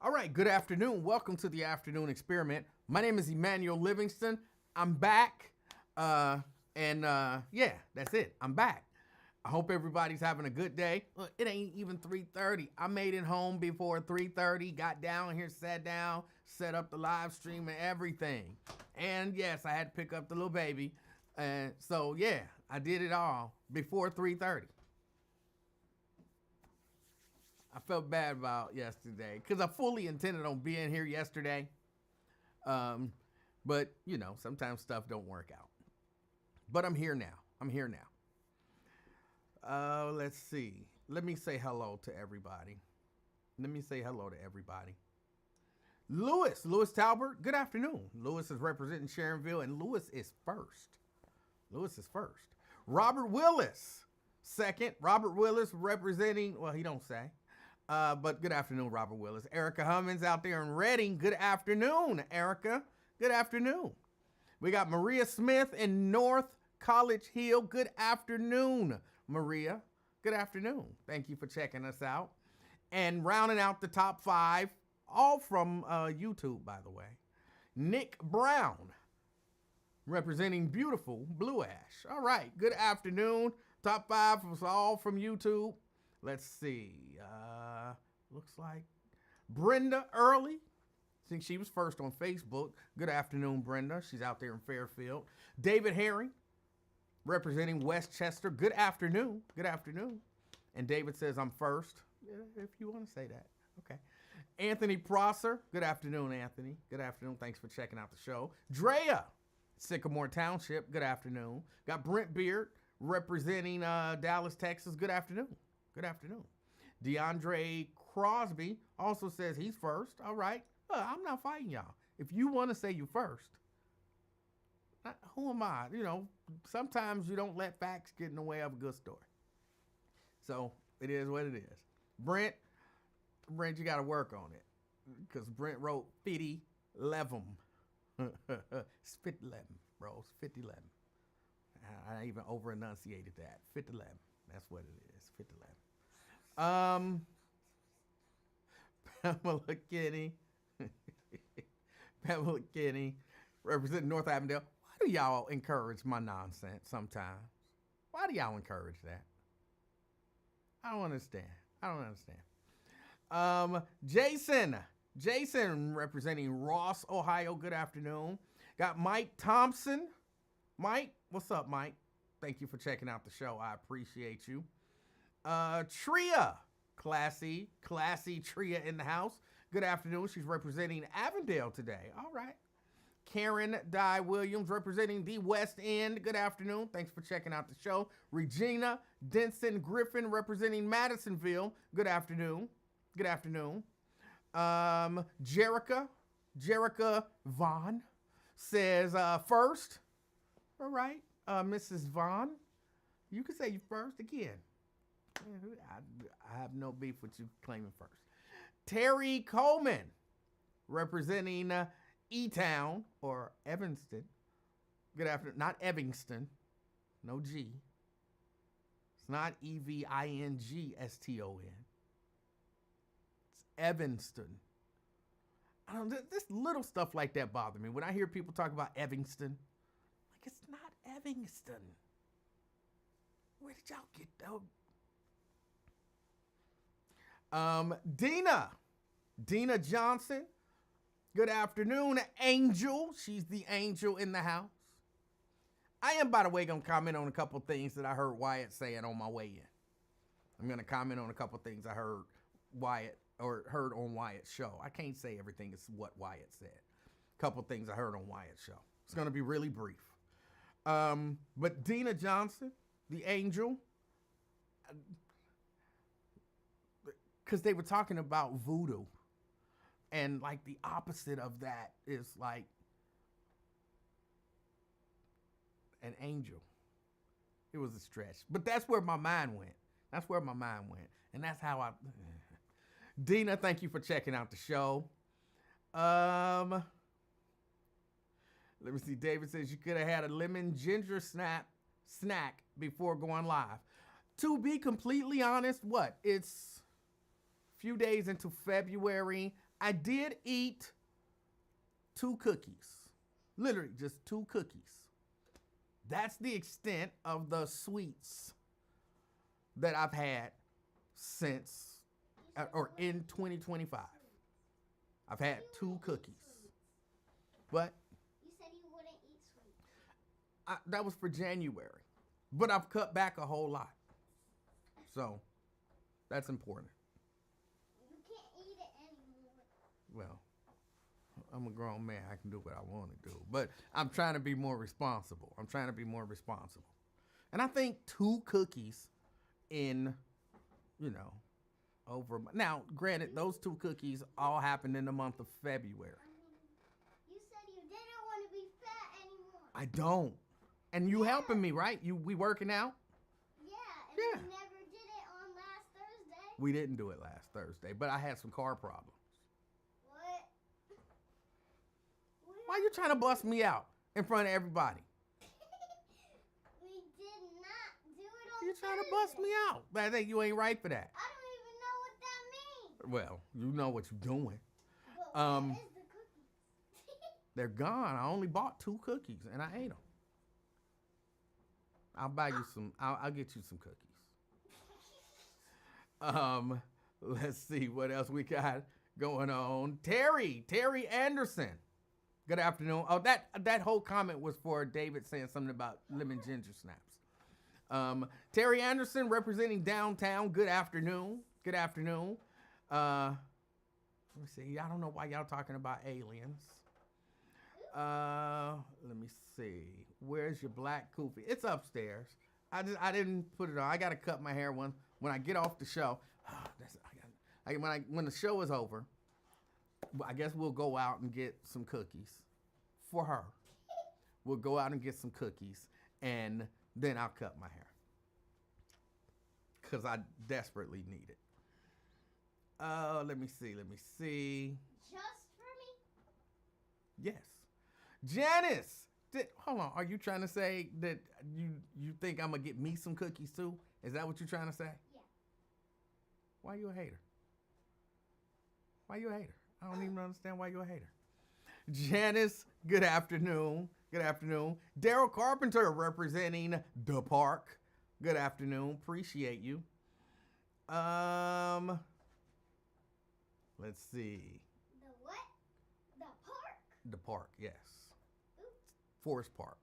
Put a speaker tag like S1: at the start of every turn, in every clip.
S1: All right, good afternoon. Welcome to the Afternoon Experiment. My name is Emanuel Livingston. I'm back. Yeah, that's it. I'm back. I hope everybody's having a good day. Look, it ain't even 3:30. I made it home before 3:30, got down here, sat down, set up the live stream and everything. And yes, I had to pick up the little baby. And so, yeah, I did it all before 3:30. I felt bad about yesterday because I fully intended on being here yesterday. But, you know, sometimes stuff don't work out. But I'm here now. Let's see. Let me say hello to everybody. Lewis Talbert, good afternoon. Lewis is representing Sharonville, and Lewis is first. Robert Willis, second. Robert Willis representing, well, he don't say. But good afternoon, Robert Willis. Erica Hummins out there in Reading. Good afternoon, Erica. Good afternoon. We got Maria Smith in North College Hill. Good afternoon, Maria. Good afternoon. Thank you for checking us out. And rounding out the top 5, all from YouTube, by the way, Nick Brown, representing beautiful Blue Ash. All right, good afternoon. Top 5 was all from YouTube. Let's see. Looks like Brenda Early. I think she was first on Facebook. Good afternoon, Brenda. She's out there in Fairfield. David Herring, representing Westchester. Good afternoon. And David says I'm first. Yeah, if you want to say that. Okay. Anthony Prosser. Good afternoon, Anthony. Good afternoon. Thanks for checking out the show. Drea, Sycamore Township. Good afternoon. Got Brent Beard, representing Dallas, Texas. Good afternoon. DeAndre Crosby also says he's first. All right. I'm not fighting y'all. If you want to say you first, who am I? You know, sometimes you don't let facts get in the way of a good story. So it is what it is. Brent, you got to work on it because Brent wrote 50 levum. It's 50 levum, bro. It's 50 levum. I even over enunciated that. 50 levum. That's what it is. 50 levum. Pamela Kinney, representing North Avondale. Why do y'all encourage my nonsense sometimes? Why do y'all encourage that? I don't understand. Jason, representing Ross, Ohio. Good afternoon. Got Mike Thompson. Mike, what's up, Mike? Thank you for checking out the show. I appreciate you. Tria, classy Tria in the house. Good afternoon. She's representing Avondale today. All right. Karen Dye Williams, representing the West End. Good afternoon. Thanks for checking out the show. Regina Denson Griffin, representing Madisonville. Good afternoon. Jerica Vaughn says first. All right. Mrs. Vaughn, you can say you first again. I have no beef with you claiming first. Terry Coleman, representing E-Town or Evanston. Good afternoon. Not Evingston. No G. It's not Evingston. It's Evanston. I don't know, this little stuff like that bother me. When I hear people talk about Evanston, like, it's not Evanston. Where did y'all get that? Dina Johnson. Good afternoon, Angel. She's the angel in the house. I am, by the way, going to comment on a couple things that I heard Wyatt saying on my way in. I'm going to comment on a couple things I heard on Wyatt's show. I can't say everything is what Wyatt said. A couple things I heard on Wyatt's show. It's going to be really brief. But Dina Johnson, the angel, because they were talking about voodoo, and like the opposite of that is like an angel. It was a stretch, but that's where my mind went. And that's how I. Dina, thank you for checking out the show. Let me see. David says you could have had a lemon ginger snack before going live. To be completely honest, it's few days into February. I did eat 2 cookies. Literally just 2 cookies. That's the extent of the sweets that I've had since or in 2025. I've had 2 cookies. What?
S2: You said you wouldn't eat sweets.
S1: That was for January. But I've cut back a whole lot. So, that's important.
S2: You can't eat it anymore.
S1: Well, I'm a grown man. I can do what I want to do. But I'm trying to be more responsible. And I think 2 cookies in, over. Now, granted, those 2 cookies all happened in the month of February.
S2: You said you didn't want to be fat anymore.
S1: I don't. And you helping me, right? We working out?
S2: Yeah, and we never did it on last Thursday.
S1: We didn't do it last Thursday, but I had some car problems.
S2: What?
S1: Why are you trying to bust me out in front of everybody?
S2: We did not do it on
S1: You're trying to
S2: Thursday.
S1: bust me out. But I think you ain't right for that.
S2: I don't even know what that means.
S1: Well, you know what you're doing.
S2: But where is the cookies?
S1: They're gone. I only bought 2 cookies and I ate them. I'll buy you some. I'll get you some cookies. Let's see what else we got going on. Terry Anderson. Good afternoon. Oh, that whole comment was for David saying something about lemon ginger snaps. Terry Anderson representing downtown. Good afternoon. Let me see. I don't know why y'all talking about aliens. Let me see. Where's your black kufi? It's upstairs. I didn't put it on. I gotta cut my hair when I get off the show. When the show is over, I guess we'll go out and get some cookies for her. We'll go out and get some cookies, and then I'll cut my hair because I desperately need it. Let me see.
S2: Just for me?
S1: Yes. Janice, hold on. Are you trying to say that you think I'm gonna get me some cookies too? Is that what you're trying to say?
S2: Yeah.
S1: Why you a hater? I don't even understand why you're a hater. Janice, good afternoon. Daryl Carpenter representing the park. Good afternoon. Appreciate you. Let's see.
S2: The what? The park?
S1: The park, yes.
S2: Oops.
S1: Forest Park.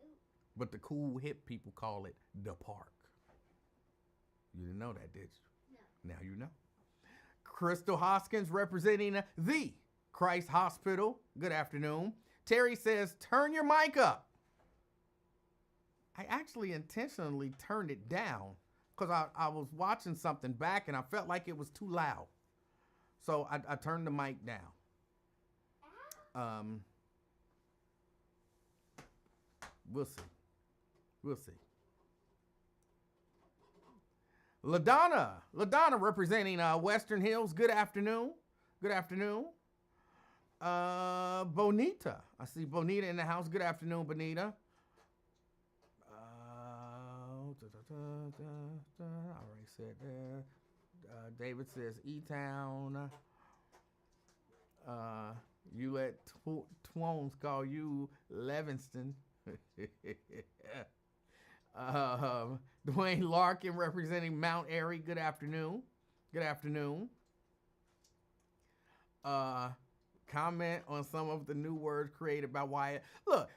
S2: Oops.
S1: But the cool hip people call it the park. You didn't know that, did you?
S2: No.
S1: Now you know. Crystal Hoskins representing the Christ Hospital. Good afternoon. Terry says, turn your mic up. I actually intentionally turned it down because I was watching something back and I felt like it was too loud. So I turned the mic down. We'll see. LaDonna representing Western Hills. Good afternoon. Bonita. I see Bonita in the house. Good afternoon, Bonita. I already said that. David says E-Town. You let Twones call you Livingston. Dwayne Larkin representing Mount Airy. Good afternoon. Comment on some of the new words created by Wyatt. Look,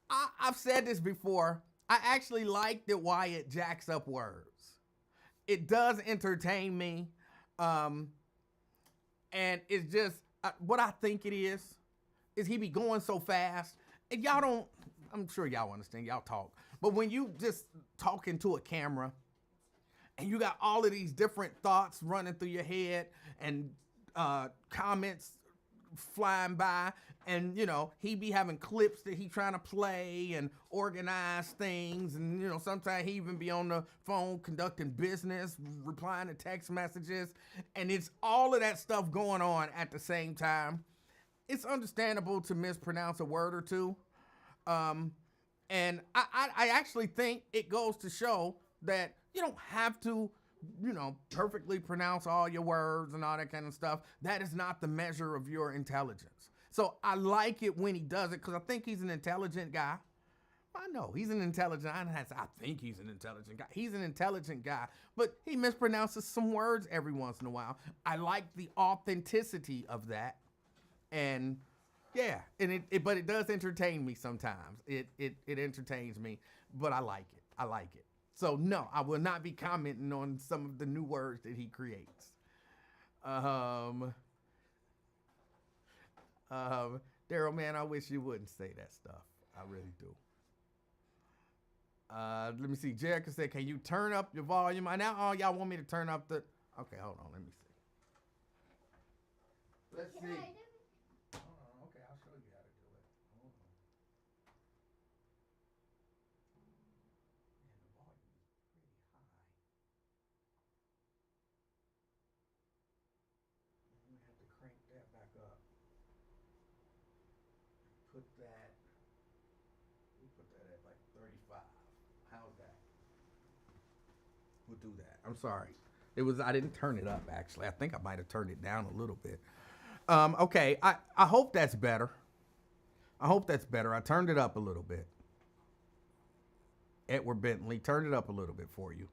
S1: I've said this before. I actually like that Wyatt jacks up words. It does entertain me. And it's just what I think it is he be going so fast. And y'all don't, I'm sure y'all understand, y'all talk. But when you just talk into a camera and you got all of these different thoughts running through your head and comments flying by, and he be having clips that he trying to play and organize things, and sometimes he even be on the phone conducting business, replying to text messages, and it's all of that stuff going on at the same time. It's understandable to mispronounce a word or two, and I actually think it goes to show that you don't have to perfectly pronounce all your words and all that kind of stuff. That is not the measure of your intelligence. So I like it when he does it because I think he's an intelligent guy. I know he's an intelligent. I think he's an intelligent guy. He's an intelligent guy, but he mispronounces some words every once in a while. I like the authenticity of that, and yeah, and but it does entertain me sometimes. It entertains me, but I like it. I like it. So no, I will not be commenting on some of the new words that he creates. Daryl, man, I wish you wouldn't say that stuff. I really do. Let me see. Jerica said, can you turn up your volume? Now all y'all want me to turn up the... Okay, hold on. Let me see. Let's see. Hold on. Okay, I'll show you how to do it. Hold on. Man, the volume is pretty high. I'm going to have to crank that back up. We put that at like 35. How's that? We'll do that. I'm sorry. I didn't turn it up, actually. I think I might have turned it down a little bit. Okay, I hope that's better. I turned it up a little bit. Edward Bentley, turned it up a little bit for you.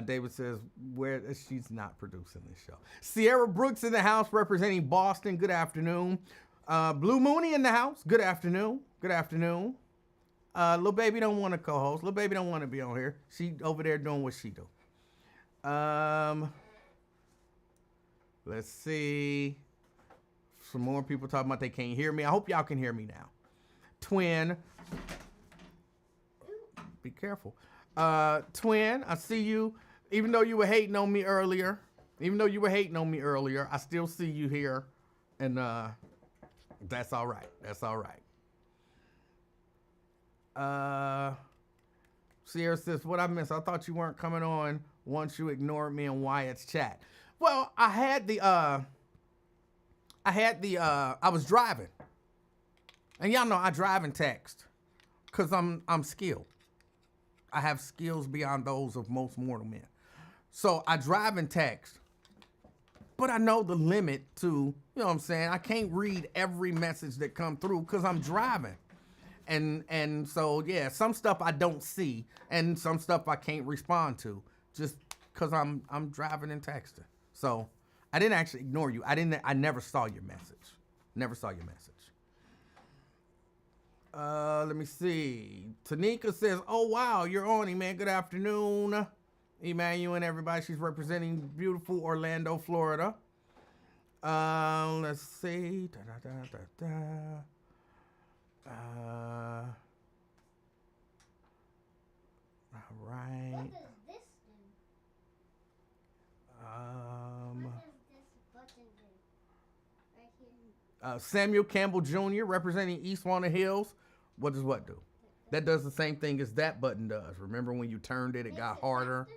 S1: David says, she's not producing this show. Sierra Brooks in the house representing Boston. Good afternoon. Blue Mooney in the house. Good afternoon. Little baby don't want to co-host. Little baby don't want to be on here. She over there doing what she do. Let's see. Some more people talking about they can't hear me. I hope y'all can hear me now. Twin. Be careful. Twin, I see you. Even though you were hating on me earlier, I still see you here. And that's all right. Sierra says, what I missed? I thought you weren't coming on once you ignored me in Wyatt's chat. Well, I was driving. And y'all know I drive and text because I'm skilled. I have skills beyond those of most mortal men. So I drive and text. But I know the limit to, you know what I'm saying? I can't read every message that come through because I'm driving. And so, yeah, some stuff I don't see and some stuff I can't respond to just because I'm driving and texting. So I didn't actually ignore you. I never saw your message. Let me see. Tanika says, oh, wow, you're on, man. Good afternoon. Emanuel and everybody. She's representing beautiful Orlando, Florida. Let's see. All right.
S2: What does this do? What does this button do? Right here.
S1: Samuel Campbell Jr. representing East Walnut Hills. What does what do? That does the same thing as that button does. Remember when you turned it, it got harder.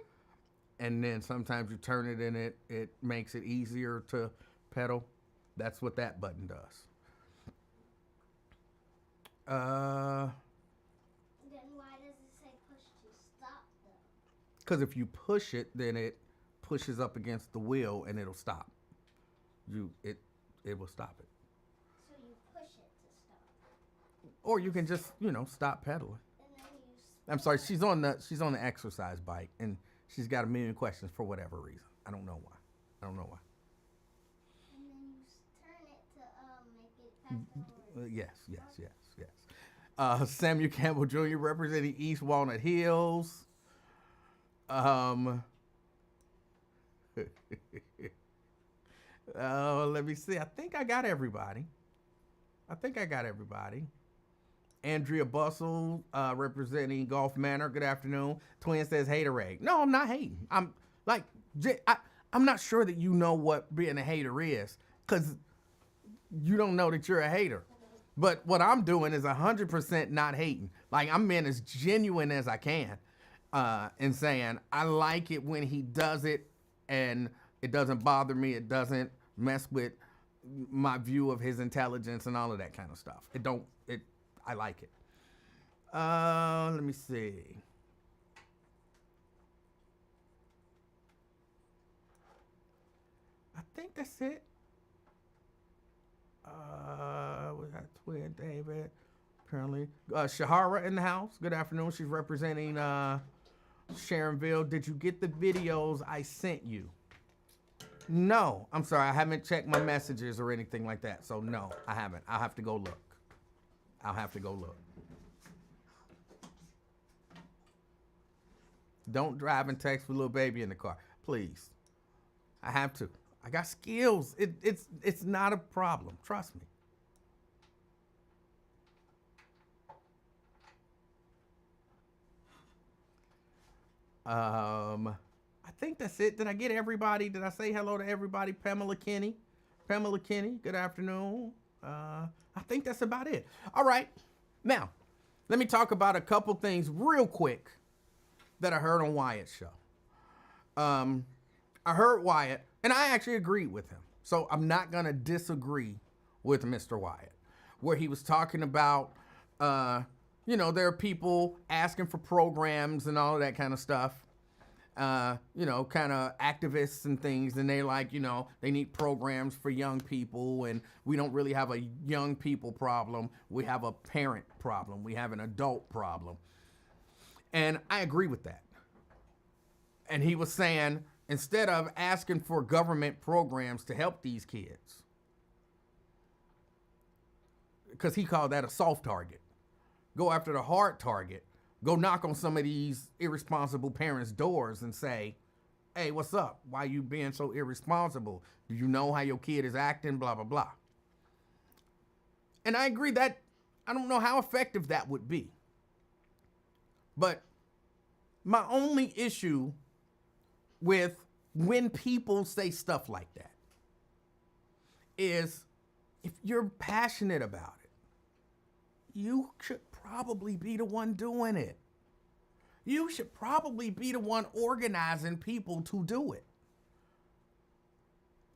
S1: And then sometimes you turn it and it makes it easier to pedal. That's what that button does.
S2: Then why does it say push to stop though?
S1: Because if you push it, then it pushes up against the wheel and it'll stop. It will stop it.
S2: So you push it to stop.
S1: Or you can just, stop pedaling.
S2: And then you
S1: I'm sorry, she's on the exercise bike and she's got a million questions for whatever reason. I don't know why.
S2: And then you turn it to make it pass the road.
S1: Yes. Samuel Campbell Jr. representing East Walnut Hills. Let me see. I think I got everybody. Andrea Bustle, representing Gulf Manor. Good afternoon. Twin says haterade. No, I'm not hating. I'm not sure that you know what being a hater is because you don't know that you're a hater. But what I'm doing is 100% not hating. Like, I'm being as genuine as I can and saying I like it when he does it and it doesn't bother me. It doesn't mess with my view of his intelligence and all of that kind of stuff. I like it. Let me see. think that's it. We got Twin David. Apparently, Shahara in the house. Good afternoon. She's representing Sharonville. Did you get the videos I sent you? No, I'm sorry. I haven't checked my messages or anything like that. So no, I haven't. I'll have to go look. Don't drive and text with little baby in the car, please. I have to. I got skills. It's not a problem. Trust me. I think that's it. Did I get everybody? Did I say hello to everybody? Pamela Kinney, good afternoon. I think that's about it. All right. Now, let me talk about a couple things real quick that I heard on Wyatt's show. I heard Wyatt, and I actually agreed with him. So I'm not going to disagree with Mr. Wyatt, where he was talking about, there are people asking for programs and all of that kind of stuff. Kind of activists and things, and they they need programs for young people, and we don't really have a young people problem. We have a parent problem. We have an adult problem. And I agree with that. And he was saying, instead of asking for government programs to help these kids, because he called that a soft target, go after the hard target. Go knock on some of these irresponsible parents' doors and say, hey, what's up? Why you being so irresponsible? Do you know how your kid is acting? Blah, blah, blah. And I agree that I don't know how effective that would be. But my only issue with when people say stuff like that is if you're passionate about it, you should probably be the one doing it. You should probably be the one organizing people to do it.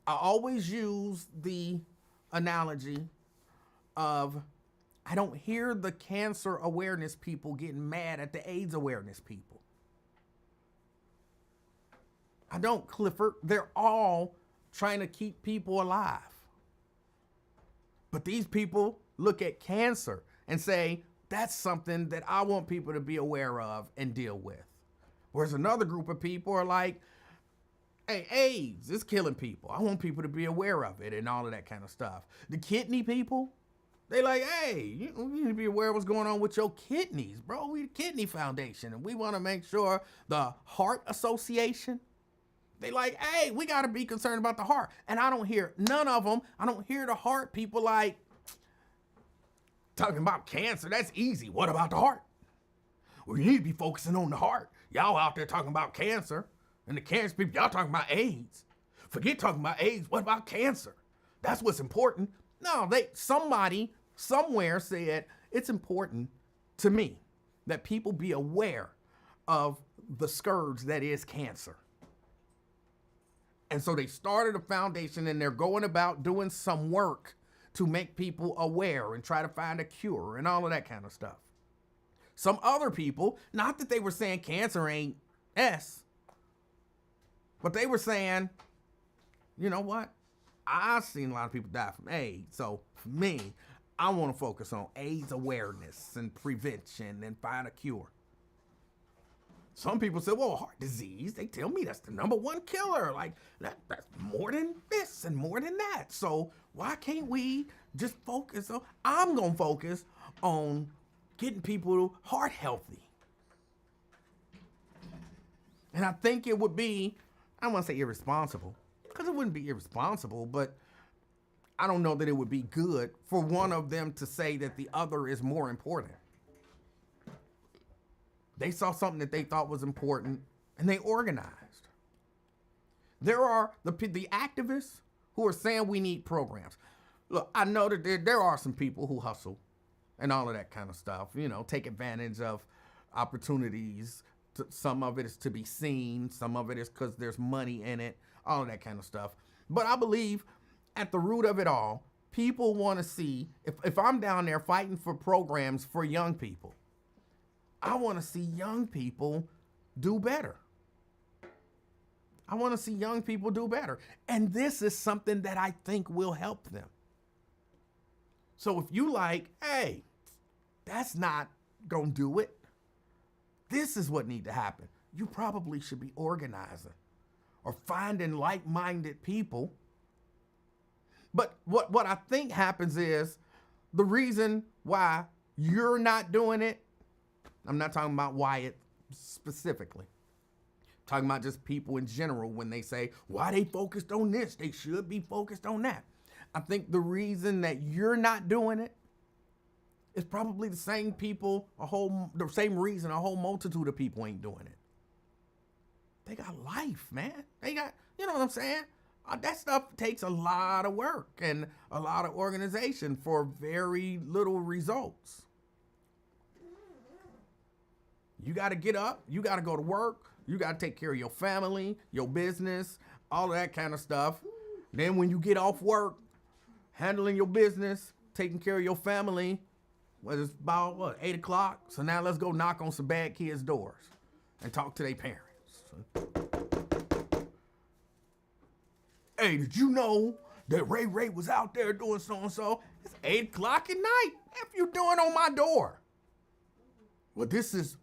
S1: I always use the analogy of I don't hear the cancer awareness people getting mad at the AIDS awareness people. I don't, Clifford. They're all trying to keep people alive. But these people look at cancer and say, that's something that I want people to be aware of and deal with. Whereas another group of people are like, hey, AIDS is killing people. I want people to be aware of it and all of that kind of stuff. The kidney people, they like, hey, you need to be aware of what's going on with your kidneys, bro. We the Kidney Foundation, and we want to make sure the Heart Association, they like, hey, we got to be concerned about the heart. And I don't hear none of them. I don't hear the heart people like, talking about cancer, that's easy. What about the heart? Well, you need to be focusing on the heart. Y'all out there talking about cancer, and the cancer people, y'all talking about AIDS. Forget talking about AIDS. What about cancer? That's what's important. No, somebody somewhere said it's important to me that people be aware of the scourge that is cancer. And so they started a foundation, and they're going about doing some work to make people aware and try to find a cure and all of that kind of stuff. Some other people, not that they were saying cancer ain't S, but they were saying, you know what? I've seen a lot of people die from AIDS. So for me, I want to focus on AIDS awareness and prevention and find a cure. Some people say, well, heart disease, they tell me that's the #1 killer. Like, that's more than this and more than that. So why can't we just focus on, I'm going to focus on getting people heart healthy. And I think it would be, I don't want to say irresponsible, because it wouldn't be irresponsible, but I don't know that it would be good for one of them to say that the other is more important. They saw something that they thought was important, and they organized. There are the activists who are saying we need programs. Look, I know that there are some people who hustle and all of that kind of stuff, take advantage of opportunities. Some of it is to be seen. Some of it is because there's money in it, all of that kind of stuff. But I believe at the root of it all, people want to see, if I'm down there fighting for programs for young people, I want to see young people do better. I want to see young people do better. And this is something that I think will help them. So if you like, hey, that's not going to do it. This is what need to happen. You probably should be organizing or finding like-minded people. But what I think happens is the reason why you're not doing it, I'm not talking about Wyatt specifically. I'm talking about just people in general when they say, why they focused on this? They should be focused on that. I think the reason that you're not doing it is probably the same reason a whole multitude of people ain't doing it. They got life, man. They got, you know what I'm saying? That stuff takes a lot of work and a lot of organization for very little results. You got to get up. You got to go to work. You got to take care of your family, your business, all of that kind of stuff. Then when you get off work, handling your business, taking care of your family, it's about 8 o'clock. So now let's go knock on some bad kids' doors and talk to their parents. Hey, did you know that Ray was out there doing so-and-so? It's 8 o'clock at night. What you doing on my door? Well, this is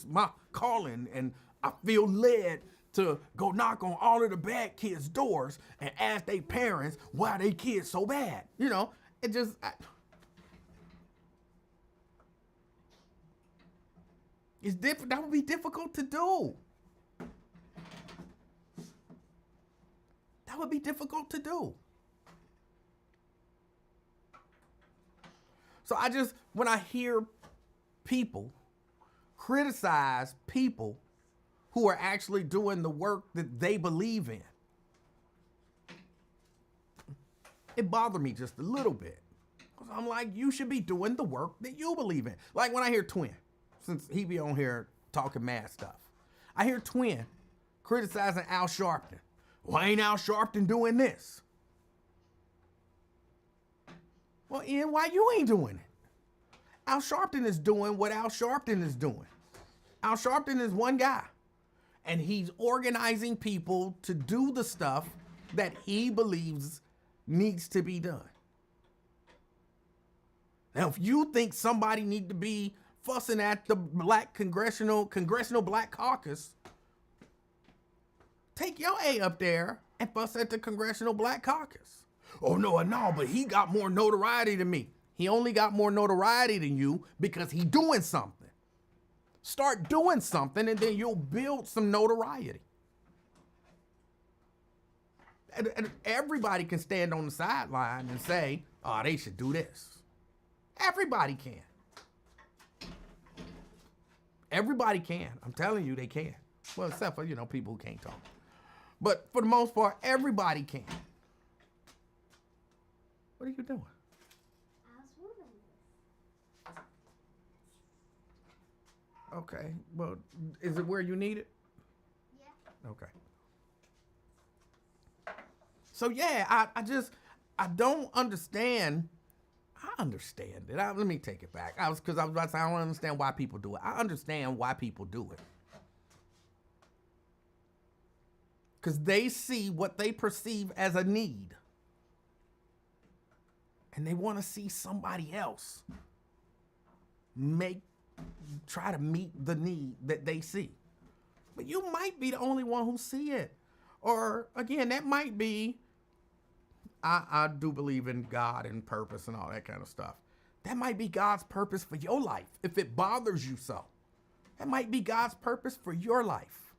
S1: my calling, and I feel led to go knock on all of the bad kids' doors and ask their parents why they kids so bad. You know, it just... That would be difficult to do. That would be difficult to do. So when I hear people criticize people who are actually doing the work that they believe in, it bothered me just a little bit. Because I'm like, you should be doing the work that you believe in. Like when I hear Twin, since he be on here talking mad stuff, I hear Twin criticizing Al Sharpton. Why ain't Al Sharpton doing this? Well, Ian, why you ain't doing it? Al Sharpton is doing what Al Sharpton is doing. Al Sharpton is one guy, and he's organizing people to do the stuff that he believes needs to be done. Now, if you think somebody need to be fussing at the Black Congressional Black Caucus, take your A up there and fuss at the Congressional Black Caucus. Oh, no, but he got more notoriety than me. He only got more notoriety than you because he doing something. Start doing something and then you'll build some notoriety. And everybody can stand on the sideline and say, oh, they should do this. Everybody can. Everybody can. I'm telling you, they can. Well, except for, people who can't talk. But for the most part, everybody can. What are you doing?
S2: I was moving this.
S1: Okay. Well, is it where you need it?
S2: Yeah.
S1: Okay. So yeah, I don't understand. I understand it. Let me take it back. I was about to say I don't understand why people do it. I understand why people do it. Because they see what they perceive as a need. And they want to see somebody else try to meet the need that they see. But you might be the only one who see it. Or again, that might be, I do believe in God and purpose and all that kind of stuff. That might be God's purpose for your life. If it bothers you so, that might be God's purpose for your life.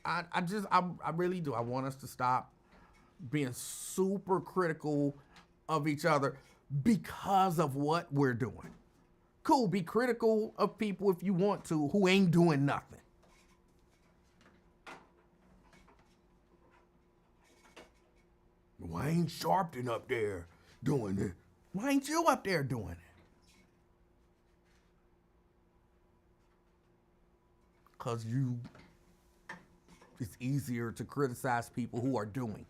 S1: I really do. I want us to stop being super critical of each other because of what we're doing. Cool, be critical of people if you want to who ain't doing nothing. Why ain't Sharpton up there doing it? Why ain't you up there doing it? Because it's easier to criticize people who are doing.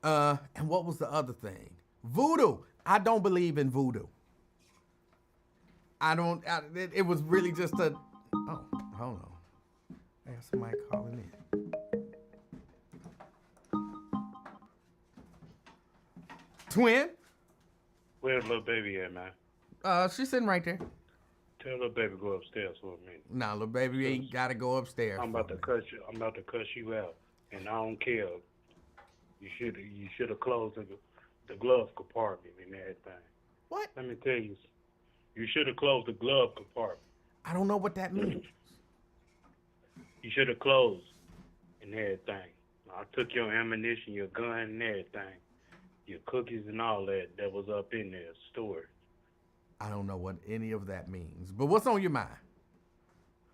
S1: And what was the other thing? Voodoo. I don't believe in voodoo. It was really just a. Oh, hold on. I got somebody calling in. Twin?
S3: Where's little baby at, man?
S1: She's sitting right there.
S3: Tell little baby go upstairs for a minute.
S1: Nah, little baby ain't gotta go upstairs.
S3: I'm about to cuss you out, and I don't care. You should have closed the glove compartment and everything.
S1: What?
S3: Let me tell you, you should have closed the glove compartment.
S1: I don't know what that means.
S3: You should have closed and everything. I took your ammunition, your gun, and everything, your cookies and all that was up in there stored.
S1: I don't know what any of that means. But what's on your mind?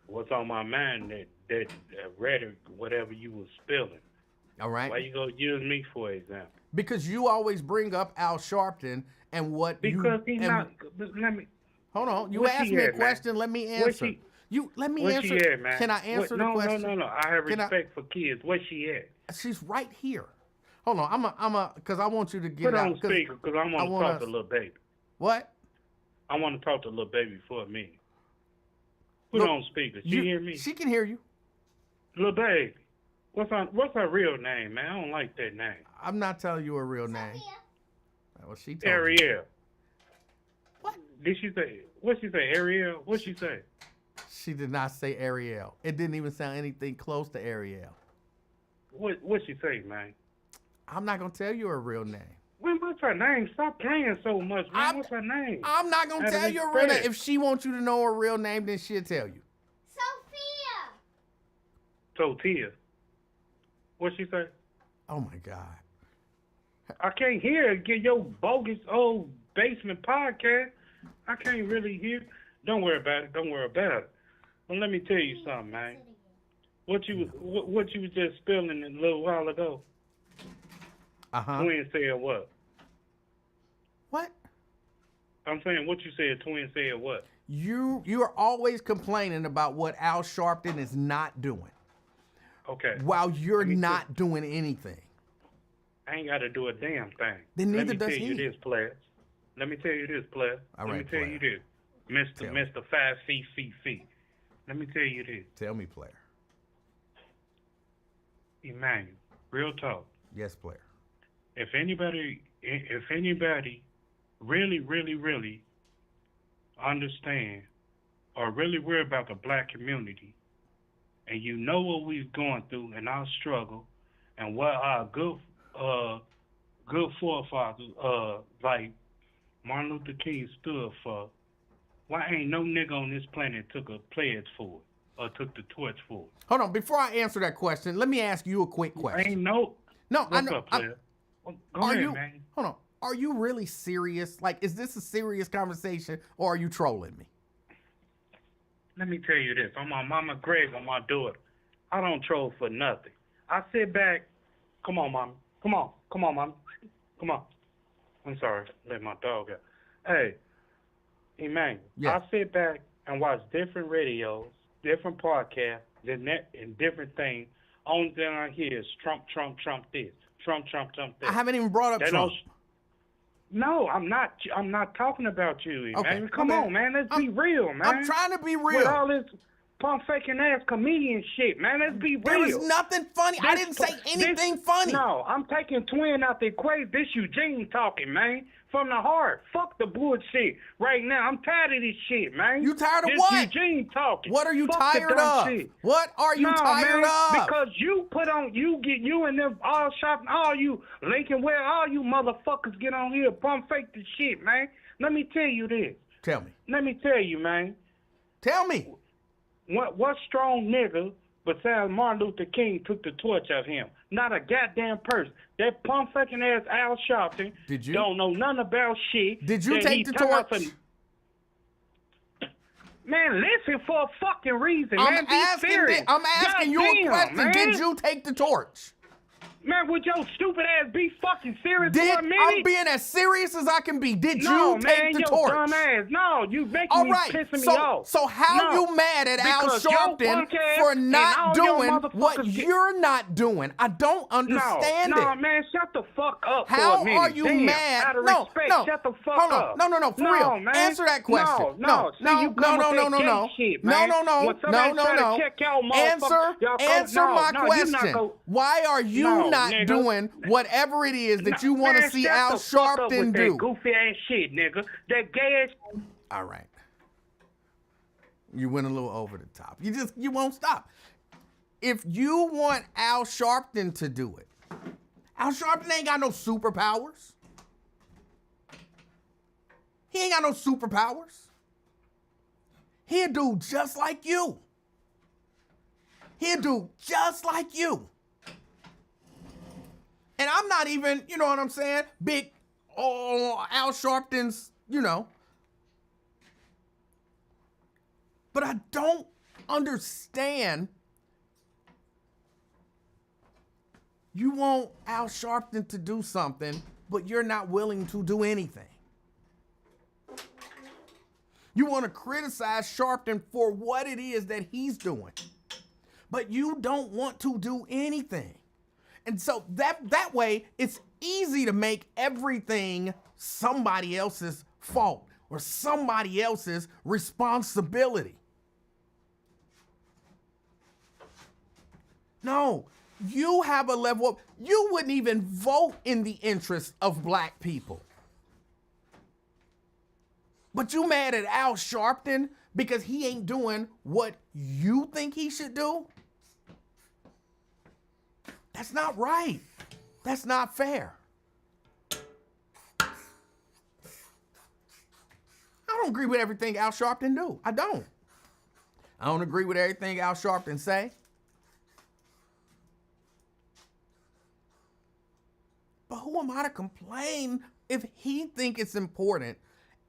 S3: What's on my mind that rhetoric, whatever you was spilling.
S1: All right.
S3: Why you gonna use me for example?
S1: Because you always bring up Al Sharpton and what
S3: because he's not. Let me.
S1: Hold on. You
S3: Where's
S1: asked
S3: she
S1: me a
S3: at,
S1: question.
S3: man?
S1: Let me answer. Let me
S3: Where's
S1: answer.
S3: she at, man?
S1: Can I answer the question?
S3: No. I have respect for kids. Where's she at?
S1: She's right here. Hold on. Because I want you to get
S3: Put
S1: out.
S3: on speaker because I want to talk to little baby.
S1: What?
S3: I want to talk to little baby for a minute. Put on speaker. She hear me?
S1: She can hear you.
S3: Little baby. What's her real name, man? I don't like that name.
S1: I'm not telling you her real name. Well, she told
S3: Ariel.
S1: you. What?
S3: Did she say? What she say? Ariel? What she say?
S1: She did not say Ariel. It didn't even sound anything close to Ariel.
S3: What she say, man?
S1: I'm not gonna tell you her real name.
S3: What's her name? Stop playing so much, man. What's her name?
S1: I'm not gonna tell you her real name. If she wants you to know her real name, then she'll tell you.
S3: Sophia. What she say?
S1: Oh my God.
S3: I can't hear it. Get your bogus old basement podcast. I can't really hear. Don't worry about it. Well, let me tell you something, man. What you was just spilling a little while ago. Twin said what?
S1: What?
S3: I'm saying what you said. Twin said what?
S1: You are always complaining about what Al Sharpton is not doing.
S3: Okay.
S1: While you're not doing anything.
S3: I ain't got to do a damn thing.
S1: Then neither does he.
S3: Let me tell you this, player. Let me tell you this, player.
S1: All
S3: Let
S1: right,
S3: me tell you this, Mr. 5 feet. Let me tell you this.
S1: Tell me, player.
S3: Emanuel, real talk.
S1: Yes, player.
S3: If anybody really understand or really worry about the black community, and you know what we've gone through and our struggle, and what our good forefathers, like Martin Luther King stood for, why ain't no nigga on this planet took a pledge for it or took the torch for it?
S1: Hold on, before I answer that question, let me ask you a quick question.
S3: Ain't no.
S1: No,
S3: What's
S1: I know.
S3: up, player? Go ahead, man.
S1: Hold on. Are you really serious? Like, is this a serious conversation, or are you trolling me?
S3: Let me tell you this. On my mama grave, on my daughter, I don't troll for nothing. I sit back. Come on, mama. Come on, mama. Come on. I'm sorry. Let my dog out. Hey, Emanuel.
S1: Yeah.
S3: I sit back and watch different radios, different podcasts, and different things. Only thing I hear is Trump this. Trump this.
S1: I haven't even brought up Trump.
S3: No, I'm not talking about you, Emanuel.
S1: Okay,
S3: Come on, man. Let's be real, man.
S1: I'm trying to be real.
S3: With all this pump faking ass comedian shit, man. Let's be real.
S1: There was nothing funny. I didn't say anything funny.
S3: No, I'm taking Twin out the equation. This Eugene talking, man. From the heart. Fuck the bullshit. Right now, I'm tired of this shit, man.
S1: You tired of
S3: this
S1: what?
S3: Eugene talking.
S1: What are you
S3: Fuck
S1: tired of?
S3: shit.
S1: What are you tired of?
S3: Because you and them all shopping, all you Lincoln, where all you motherfuckers get on here, pump fake the shit, man. Let me tell you this.
S1: Tell me.
S3: Let me tell you, man.
S1: Tell me.
S3: What strong nigga besides Martin Luther King took the torch of him? Not a goddamn person. That pump fucking ass Al Sharpton don't know nothing about shit.
S1: Did you take the torch?
S3: Man, listen for a fucking reason, man.
S1: I'm asking you a question.
S3: Man.
S1: Did you take the torch?
S3: Man, would your stupid ass be fucking serious for a minute?
S1: I'm being as serious as I can be. Did
S3: No,
S1: you
S3: man,
S1: take the
S3: your
S1: torch?
S3: dumb ass. No, you making
S1: All
S3: me
S1: right.
S3: pissing me off.
S1: So how
S3: No,
S1: you mad at Al
S3: because your
S1: Sharpton
S3: punk ass
S1: for
S3: and
S1: not
S3: all your
S1: doing what
S3: motherfuckers
S1: you're not doing? I don't understand
S3: no,
S1: it.
S3: man, shut the fuck up for
S1: How
S3: a minute.
S1: are you
S3: Damn,
S1: mad?
S3: Out of
S1: No,
S3: respect,
S1: no.
S3: shut the fuck
S1: Hold on.
S3: up.
S1: No, for real.
S3: Man.
S1: Answer that question.
S3: No. See, you come with that gay shit, man. When somebody try to check your motherfucker,
S1: Answer my question.
S3: Go,
S1: Why are you not
S3: nigga.
S1: doing whatever it is that you want to see Al Sharpton do?
S3: That goofy ass shit, nigga. That gay ass.
S1: All right. You went a little over the top. You won't stop. If you want Al Sharpton to do it, Al Sharpton ain't got no superpowers. He ain't got no superpowers. He'll do just like you. He'll do just like you. And I'm not even, you know what I'm saying, big, Al Sharpton's, But I don't understand. You want Al Sharpton to do something, but you're not willing to do anything. You want to criticize Sharpton for what it is that he's doing, but you don't want to do anything. And so that way, it's easy to make everything somebody else's fault or somebody else's responsibility. No, you have a level of, you wouldn't even vote in the interest of black people. But you mad at Al Sharpton because he ain't doing what you think he should do? That's not right. That's not fair. I don't agree with everything Al Sharpton do. I don't. I don't agree with everything Al Sharpton say. But who am I to complain if he think it's important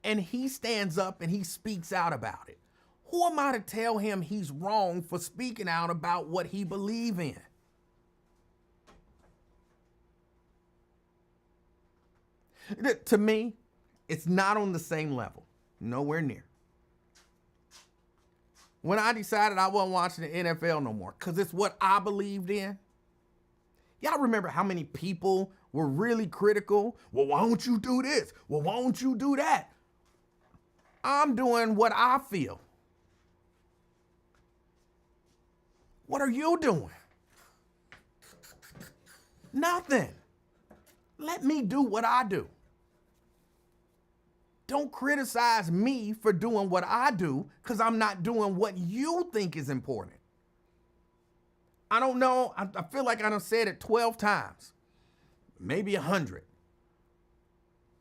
S1: and he stands up and he speaks out about it? Who am I to tell him he's wrong for speaking out about what he believes in? To me, it's not on the same level. Nowhere near. When I decided I wasn't watching the NFL no more, because it's what I believed in. Y'all remember how many people were really critical? Well, why don't you do this? Well, why don't you do that? I'm doing what I feel. What are you doing? Nothing. Let me do what I do. Don't criticize me for doing what I do because I'm not doing what you think is important. I don't know. I feel like I done said it 12 times, maybe 100.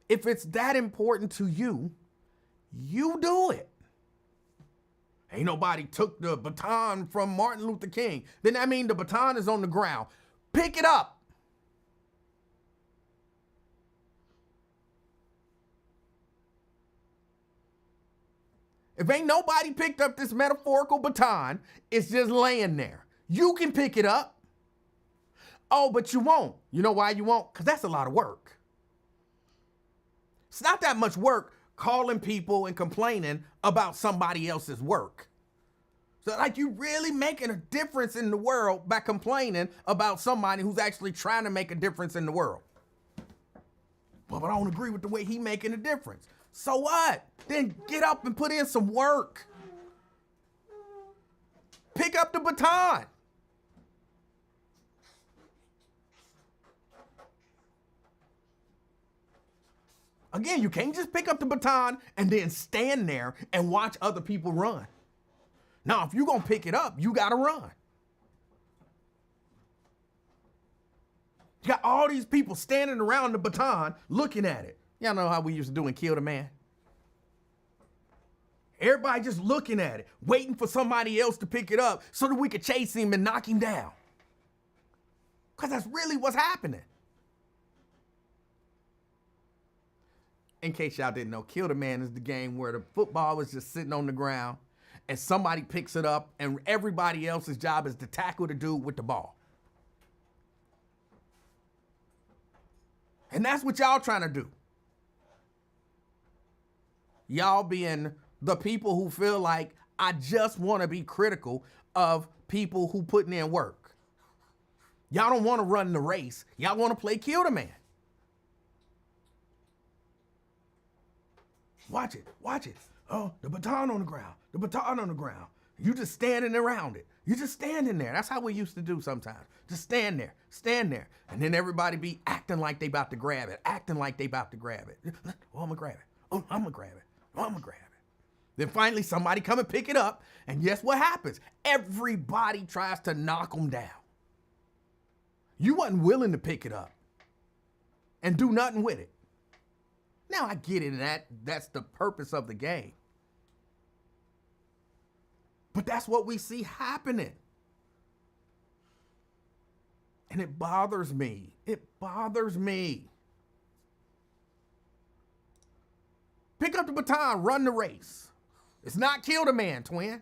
S1: If it's that important to you, you do it. Ain't nobody took the baton from Martin Luther King. Then that means the baton is on the ground. Pick it up. If ain't nobody picked up this metaphorical baton, it's just laying there. You can pick it up. Oh, but you won't. You know why you won't? Because that's a lot of work. It's not that much work calling people and complaining about somebody else's work. So like you really making a difference in the world by complaining about somebody who's actually trying to make a difference in the world. Well, but I don't agree with the way he making a difference. So what? Then get up and put in some work. Pick up the baton. Again, you can't just pick up the baton and then stand there and watch other people run. Now, if you're going to pick it up, you got to run. You got all these people standing around the baton looking at it. Y'all know how we used to do in Kill the Man? Everybody just looking at it, waiting for somebody else to pick it up so that we could chase him and knock him down. Because that's really what's happening. In case y'all didn't know, Kill the Man is the game where the football is just sitting on the ground and somebody picks it up and everybody else's job is to tackle the dude with the ball. And that's what y'all trying to do. Y'all being the people who feel like I just want to be critical of people who putting in work. Y'all don't want to run the race. Y'all want to play kill the man. Watch it, watch it. Oh, the baton on the ground, the baton on the ground. You just standing around it. You just standing there. That's how we used to do sometimes. Just stand there. And then everybody be acting like they about to grab it, acting like they about to grab it. Oh, I'm gonna grab it. Oh, I'm gonna grab it. Oh, I'm gonna grab it. Then finally somebody come and pick it up, and guess what happens? Everybody tries to knock them down. You wasn't willing to pick it up and do nothing with it. Now I get it, and that's the purpose of the game. But that's what we see happening. And it bothers me. It bothers me. Pick up the baton, run the race. It's not kill the man, twin.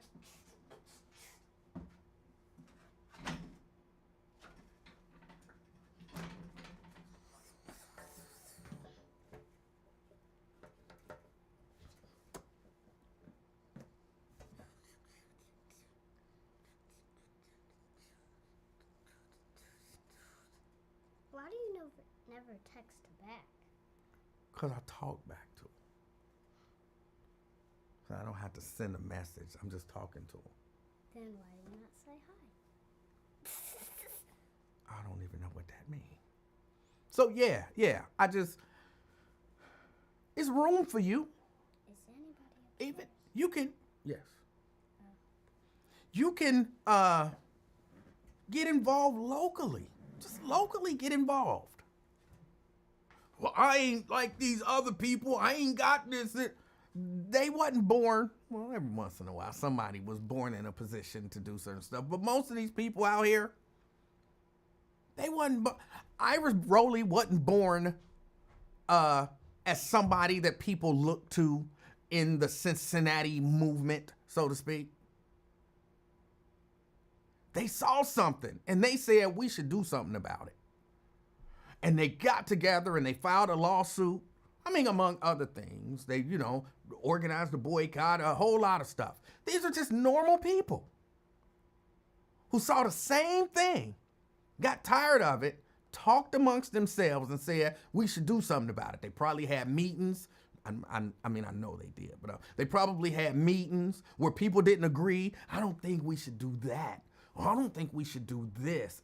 S2: Why do you never text back?
S1: Because I talk back to him. So I don't have to send a message. I'm just talking to him.
S2: Then why do you not say hi?
S1: I don't even know what that means. So yeah, it's room for you.
S2: Is anybody
S1: Even you can, yes. You can get involved locally. Just locally get involved. Well, I ain't like these other people. I ain't got this. They wasn't born. Well, every once in a while, somebody was born in a position to do certain stuff. But most of these people out here, they wasn't. Iris Rowley wasn't born as somebody that people look to in the Cincinnati movement, so to speak. They saw something and they said we should do something about it. And they got together and they filed a lawsuit. I mean, among other things, they, organized a boycott, a whole lot of stuff. These are just normal people who saw the same thing, got tired of it, talked amongst themselves and said, we should do something about it. They probably had meetings. I know they did, but they probably had meetings where people didn't agree. I don't think we should do that. Or I don't think we should do this.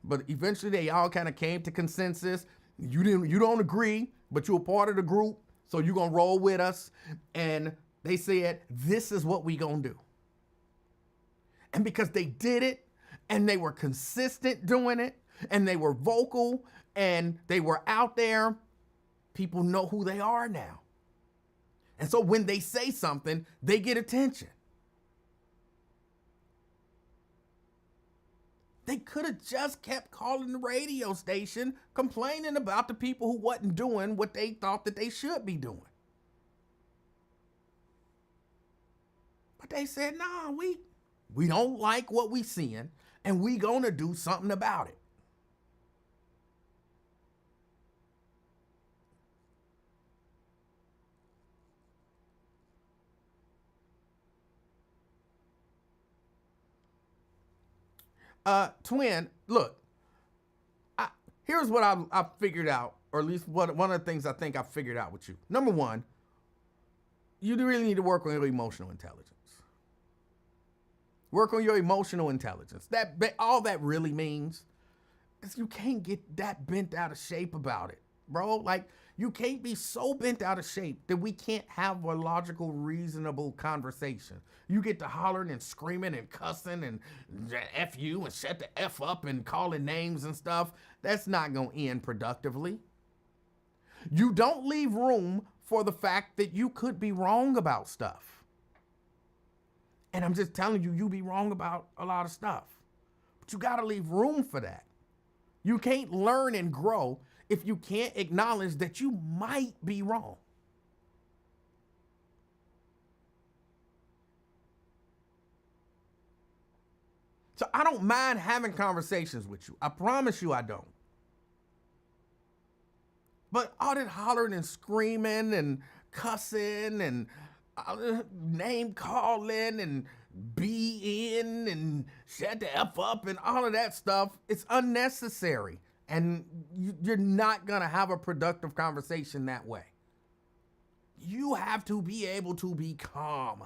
S1: But eventually they all kind of came to consensus. You don't agree, but you're a part of the group, so you're gonna roll with us. And they said, this is what we gonna do. And because they did it, and they were consistent doing it, and they were vocal, and they were out there, people know who they are now. And so when they say something, they get attention. They could have just kept calling the radio station, complaining about the people who wasn't doing what they thought that they should be doing. But they said, nah, we don't like what we seeing, and we gonna do something about it. Twin, look, here's what I figured out, or at least one of the things I think I figured out with you. Number one, you really need to work on your emotional intelligence. Work on your emotional intelligence. All that really means is you can't get that bent out of shape about it, bro. Like, you can't be so bent out of shape that we can't have a logical, reasonable conversation. You get to hollering and screaming and cussing and F you and shut the F up and calling names and stuff. That's not going to end productively. You don't leave room for the fact that you could be wrong about stuff. And I'm just telling you, you be wrong about a lot of stuff. But you got to leave room for that. You can't learn and grow if you can't acknowledge that you might be wrong. So I don't mind having conversations with you. I promise you I don't. But all that hollering and screaming and cussing and name calling and be in and shut the F up and all of that stuff, it's unnecessary. And you're not going to have a productive conversation that way. You have to be able to be calm,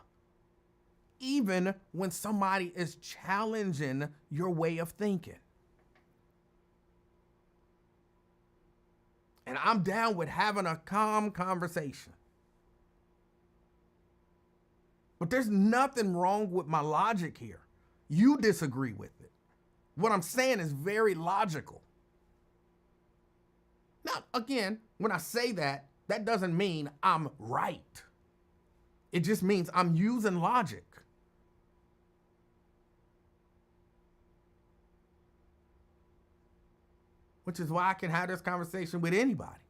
S1: even when somebody is challenging your way of thinking. And I'm down with having a calm conversation. But there's nothing wrong with my logic here. You disagree with it. What I'm saying is very logical. Now, again, when I say that, that doesn't mean I'm right. It just means I'm using logic. Which is why I can have this conversation with anybody.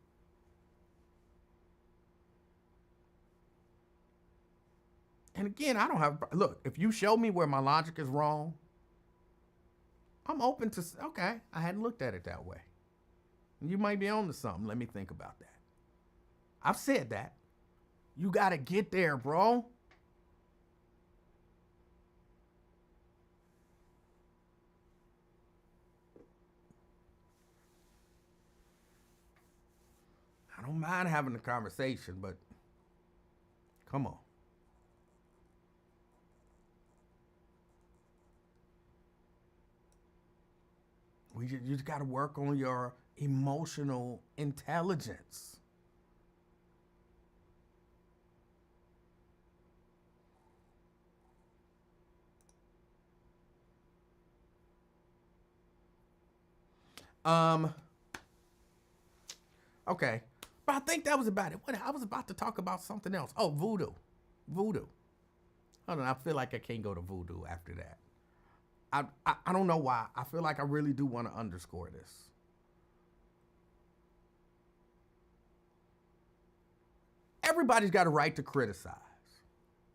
S1: And again, I don't have, look, if you show me where my logic is wrong, I'm open to, okay, I hadn't looked at it that way. You might be on to something. Let me think about that. I've said that. You got to get there, bro. I don't mind having a conversation, but come on. You just got to work on your emotional intelligence. Okay. But I think that was about it. I was about to talk about something else. Oh, voodoo. Voodoo. Hold on, I feel like I can't go to voodoo after that. I don't know why. I feel like I really do want to underscore this. Everybody's got a right to criticize,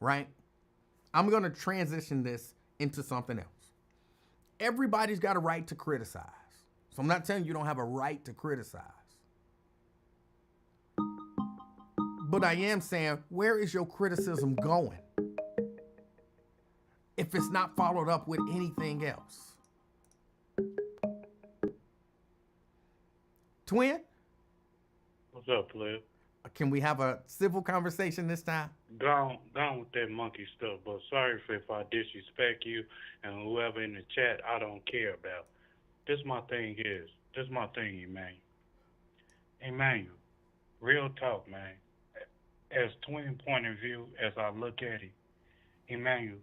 S1: right? I'm going to transition this into something else. Everybody's got a right to criticize. So I'm not telling you don't have a right to criticize. But I am saying, where is your criticism going if it's not followed up with anything else? Twin?
S3: What's up, player?
S1: Can we have a civil conversation this time?
S3: Gone with that monkey stuff, but sorry if I disrespect you and whoever in the chat I don't care about. This my thing, Emmanuel. Emmanuel, real talk, man. As twin point of view, as I look at it, Emmanuel,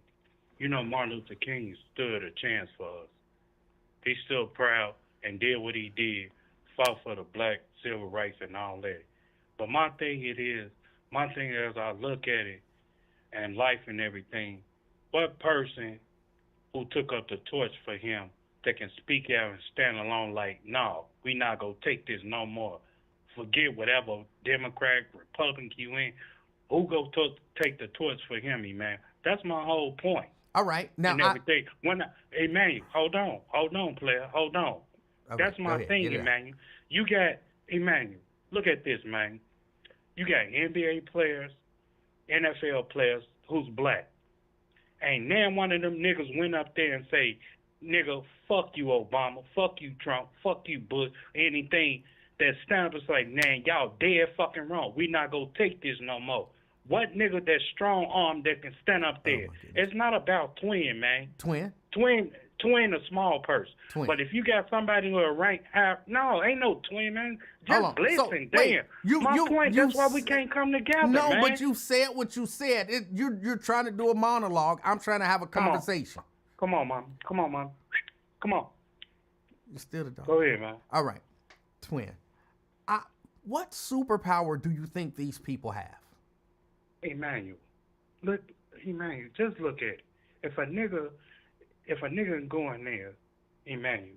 S3: you know Martin Luther King stood a chance for us. He stood proud and did what he did, fought for the black civil rights and all that. But my thing as I look at it and life and everything, what person who took up the torch for him that can speak out and stand alone like, no, we not going to take this no more. Forget whatever Democrat, Republican you in. Who go take the torch for him, man? That's my whole point.
S1: All right. Now,
S3: and everything. Emmanuel, hold on, player, hold on. Okay, that's my thing, Emmanuel. You got, Emmanuel, look at this, man. You got NBA players, NFL players who's black. Ain't now one of them niggas went up there and say, nigga, fuck you, Obama, fuck you, Trump, fuck you, Bush, anything that stand up and say, man, y'all dead fucking wrong. We not gonna take this no more. What nigga that strong arm that can stand up there? It's not about twin, man. Twin a small person. Twin. But if you got somebody who are ranked high, no, ain't no twin, man. Just listen, so, damn. My point, that's why we can't come together,
S1: no,
S3: man.
S1: but you said what you said. You're trying to do a monologue. I'm trying to have a conversation.
S3: Come on, man. Come on.
S1: You're still the dog.
S3: Go ahead, man.
S1: All right. Twin. What superpower do you think these people have?
S3: Emmanuel, just look at it. If a nigga can go in there, Emmanuel,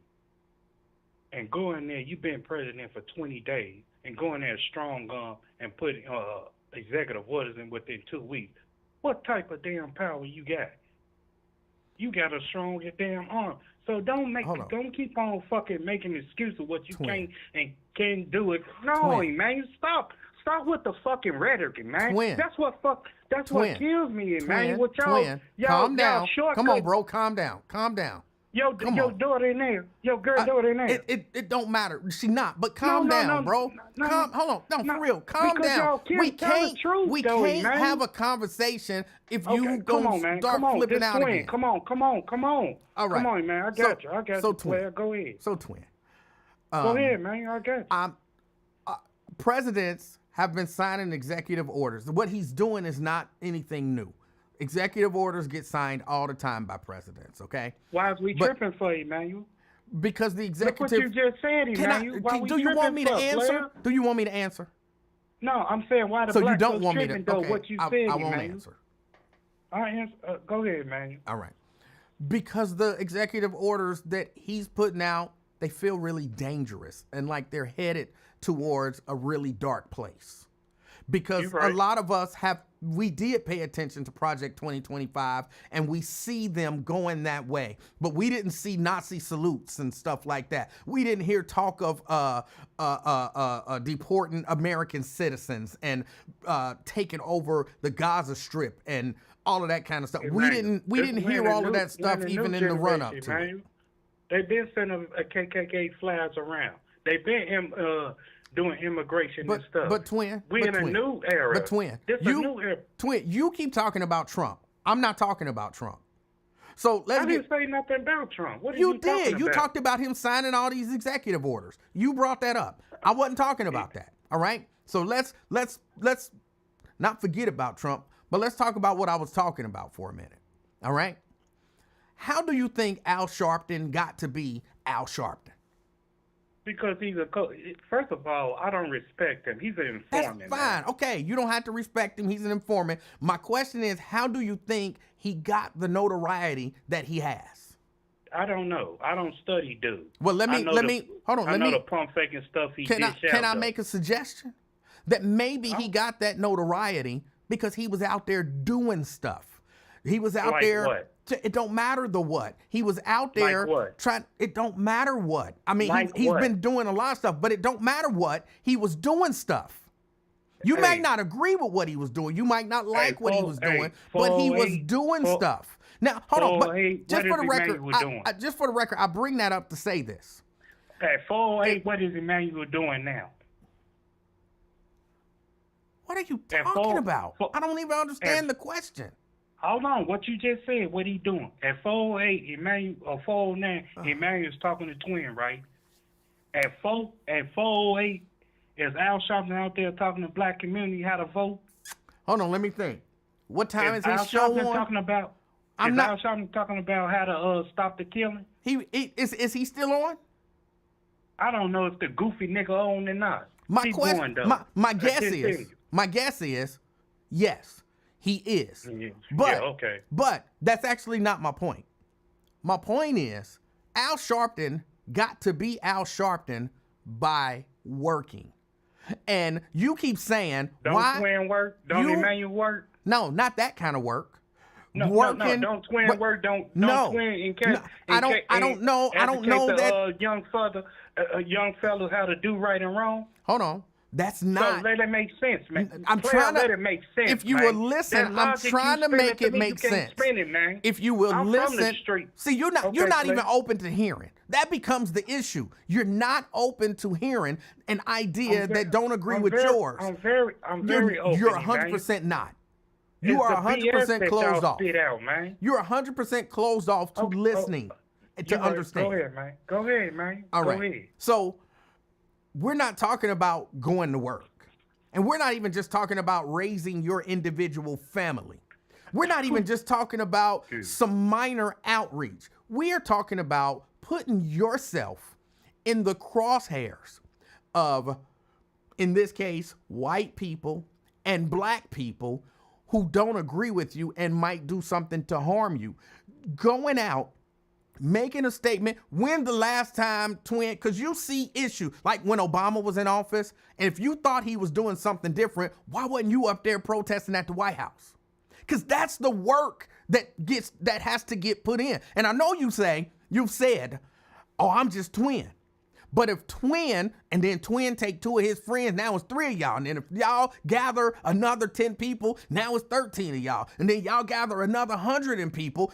S3: and go in there, you been president for 20 days, and go in there strong gun and put executive orders in within 2 weeks, what type of damn power you got? You got a strong damn arm. So don't keep on fucking making excuses of what you
S1: Twin.
S3: can't and can't do it. No,
S1: Twin.
S3: man, stop with the fucking rhetoric, man.
S1: Twin.
S3: That's what
S1: Twin.
S3: what kills me, man.
S1: Twin.
S3: What y'all,
S1: Twin.
S3: y'all,
S1: Calm down.
S3: y'all shortcut.
S1: Come on, bro. Calm down. Calm down.
S3: Your daughter in there. Your girl daughter in there.
S1: It don't matter. She not, but calm down, bro. Hold on. For real. Calm down. We can't have a conversation if you go start flipping out
S3: twin.
S1: again.
S3: Come on.
S1: All right.
S3: Come on, man. I got you.
S1: So
S3: you, player. Go ahead.
S1: So twin.
S3: Go ahead, man. I got you.
S1: Presidents have been signing executive orders. What he's doing is not anything new. Executive orders get signed all the time by presidents, okay?
S3: Why is we tripping for you, Emanuel?
S1: Because the executive...
S3: Look what you just said, Emanuel.
S1: Do you want me to answer? Do you want me to answer?
S3: No, I'm saying why the
S1: so
S3: black
S1: you don't
S3: folks
S1: want me
S3: tripping,
S1: to,
S3: though,
S1: okay,
S3: what you said,
S1: I won't
S3: Emanuel.
S1: answer.
S3: I answer. Go ahead, Emanuel.
S1: All right. Because the executive orders that he's putting out, they feel really dangerous and like they're headed towards a really dark place. Because a lot of us we did pay attention to Project 2025 and we see them going that way, but we didn't see Nazi salutes and stuff like that. We didn't hear talk of deporting American citizens and taking over the Gaza Strip and all of that kind of stuff. We didn't hear all of that stuff even in the run up to it.
S3: They've been sending KKK flags around. They've been doing immigration and stuff.
S1: But twin,
S3: we're in a new era.
S1: But twin,
S3: this is a new era.
S1: Twin, you keep talking about Trump. I'm not talking about Trump. So
S3: I didn't say nothing about Trump. What are
S1: you
S3: you
S1: did.
S3: talking
S1: You
S3: about?
S1: talked about him signing all these executive orders. You brought that up. I wasn't talking about that. All right. So let's not forget about Trump, but let's talk about what I was talking about for a minute. All right. How do you think Al Sharpton got to be Al Sharpton?
S3: Because he's first of all, I don't respect him. He's an informant.
S1: That's fine. Okay, you don't have to respect him. He's an informant. My question is, how do you think he got the notoriety that he has?
S3: I don't know. I don't study dude.
S1: Well, let me hold on.
S3: I know the pump faking stuff he did.
S1: Can I make a suggestion? That maybe he got that notoriety because he was out there doing stuff. He was out there.
S3: What?
S1: It don't matter the what. He was out there trying. It don't matter what. I mean, he's been doing a lot of stuff, but it don't matter what. He was doing stuff. You might not agree with what he was doing. You might not like what he was doing, but he was doing stuff. Now, hold on. But just for the record, I bring that up to say this.
S3: At 408, what is Emanuel doing now?
S1: What are you talking about? I don't even understand the question.
S3: Hold on, what you just said, what he doing? At 408, Emanuel, or 409, Emanuel's talking to Twin, right? At 408, is Al Sharpton out there talking to black community how to vote?
S1: Hold on, let me think. What time is his
S3: Al
S1: show
S3: Sharpton
S1: on?
S3: talking about? Al Sharpton talking about how to stop the killing?
S1: Is he still on?
S3: I don't know if the goofy nigga on or not.
S1: My guess is yes. He is. But that's actually not my point. My point is Al Sharpton got to be Al Sharpton by working. And you keep saying,
S3: Don't Twin work? Don't Emanuel work?
S1: No, not that kind of work.
S3: No, don't Twin work. Don't Twin.
S1: I don't know that
S3: young fellow how to do right and wrong.
S1: Hold on. That's not.
S3: So let it make sense, man.
S1: I'm trying to
S3: let it make sense.
S1: If you will listen, I'm trying to make it make sense.
S3: Man.
S1: If you will listen,
S3: from the street.
S1: See, you're not even open to hearing. That becomes the issue. You're not open to hearing an idea that don't agree with yours.
S3: I'm very open.
S1: You're 100% not. You are 100% closed off. You're 100% closed off to listening, to understand.
S3: Go ahead, man.
S1: All right.
S3: Go ahead.
S1: So we're not talking about going to work. And we're not even just talking about raising your individual family. We're not even just talking about some minor outreach. We are talking about putting yourself in the crosshairs of, in this case, white people and black people who don't agree with you and might do something to harm you. Going out, making a statement. When the last time, Twin, because you see issue, like when Obama was in office, and if you thought he was doing something different, why wasn't you up there protesting at the White House? Because that's the work that has to get put in. And I know you say, You've said, oh, I'm just Twin. But if Twin, and then Twin take 2 of his friends, now it's 3 of y'all. And then if y'all gather another 10 people, now it's 13 of y'all. And then y'all gather another 100 people,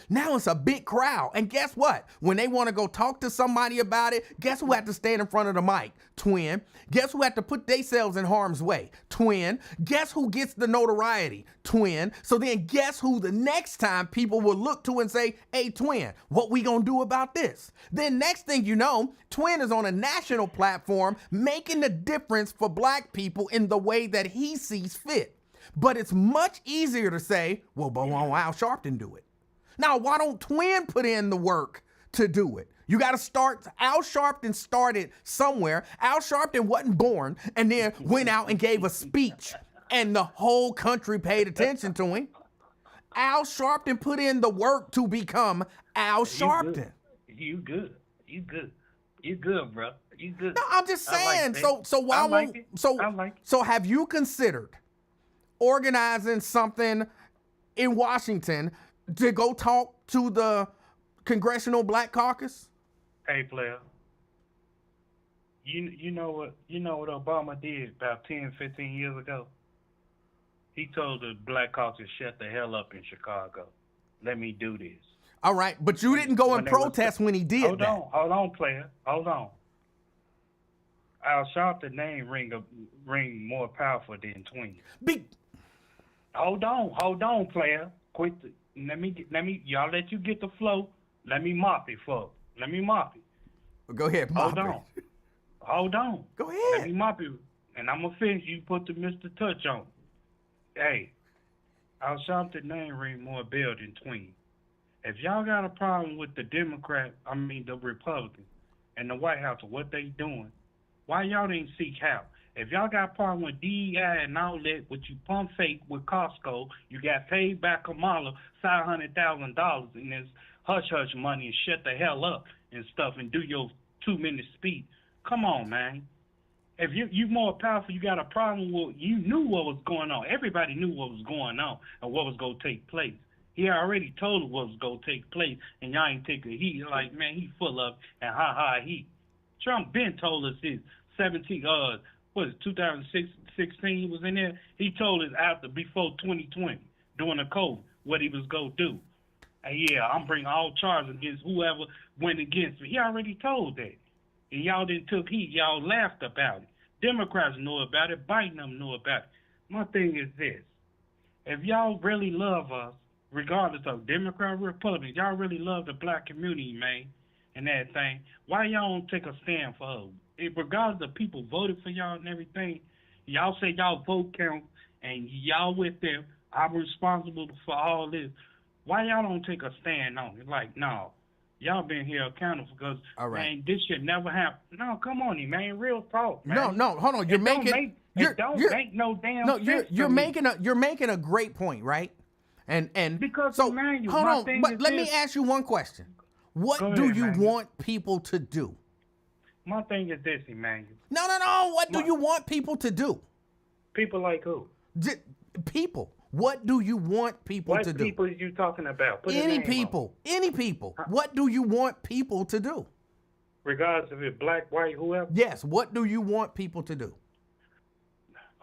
S1: now it's a big crowd. And guess what? When they want to go talk to somebody about it, guess who had to stand in front of the mic? Twin. Guess who had to put themselves in harm's way? Twin. Guess who gets the notoriety? Twin. So then guess who the next time people will look to and say, hey, Twin, what we gonna do about this? Then next thing you know, Twin is on a national platform making the difference for black people in the way that he sees fit. But it's much easier to say, well, but why don't Al Sharpton do it? Now, why don't Twin put in the work to do it? You got to start. Al Sharpton started somewhere. Al Sharpton wasn't born and then went out and gave a speech and the whole country paid attention to him. Al Sharpton put in the work to become Al Sharpton.
S3: You good, bro. You good.
S1: No, I'm just saying.
S3: Like
S1: so why
S3: I like
S1: won't
S3: it.
S1: so
S3: I like it.
S1: so have you considered organizing something in Washington to go talk to the Congressional Black Caucus?
S3: Hey, player. You know what Obama did about 10, 15 years ago? He told the Black Caucus shut the hell up in Chicago. Let me do this.
S1: All right, but you didn't go and protest when he did
S3: Hold
S1: that.
S3: Hold on, player. Hold on. Al Sharpton name ring more powerful than Twin. Hold on, player. Quit. Let me. Y'all let you get the flow. Let me mop it for. Let me mop it.
S1: Go ahead, mop it.
S3: Hold on.
S1: Go ahead.
S3: Let me mop it, and I'm gonna finish. You put the Mr. Touch on. Hey, Al Sharpton name ring more bell than Twin. If y'all got a problem with the the Republicans, and the White House or what they doing, why y'all didn't seek help? If y'all got a problem with DEI and all that, what you pump fake with Costco, you got paid back Kamala $500,000 in this hush-hush money and shut the hell up and stuff and do your 2-minute speech. Come on, man. If you more powerful, you got a problem with, you knew what was going on. Everybody knew what was going on and what was going to take place. He already told us what was going to take place, and y'all ain't take a heat. Like, man, he full of and heat. Trump been told us his 2016 he was in there. He told us before 2020, during the COVID, what he was going to do. And yeah, I'm bringing all charges against whoever went against me. He already told that. And y'all didn't took heat. Y'all laughed about it. Democrats know about it. Biden them know about it. My thing is this. If y'all really love us, regardless of Democrat or Republican, y'all really love the black community, man, and that thing, why y'all don't take a stand for her? Regardless of people voted for y'all and everything, y'all say y'all vote count and y'all with them, I'm responsible for all this. Why y'all don't take a stand on it? Like, no, y'all been here accountable because, man, this should never happen. No, come on, man, real talk, man.
S1: No, hold on. You're making you're making a great point, right? And
S3: because
S1: so
S3: Emanuel,
S1: hold on, but let me ask you one question. What do you want people to do?
S3: My thing is this, Emanuel.
S1: No. What do you want people to do?
S3: People like who?
S1: People. What do you want people to do?
S3: What people are you talking about? Put
S1: Any people. What do you want people to do?
S3: Regardless of it, black, white, whoever?
S1: Yes. What do you want people to do?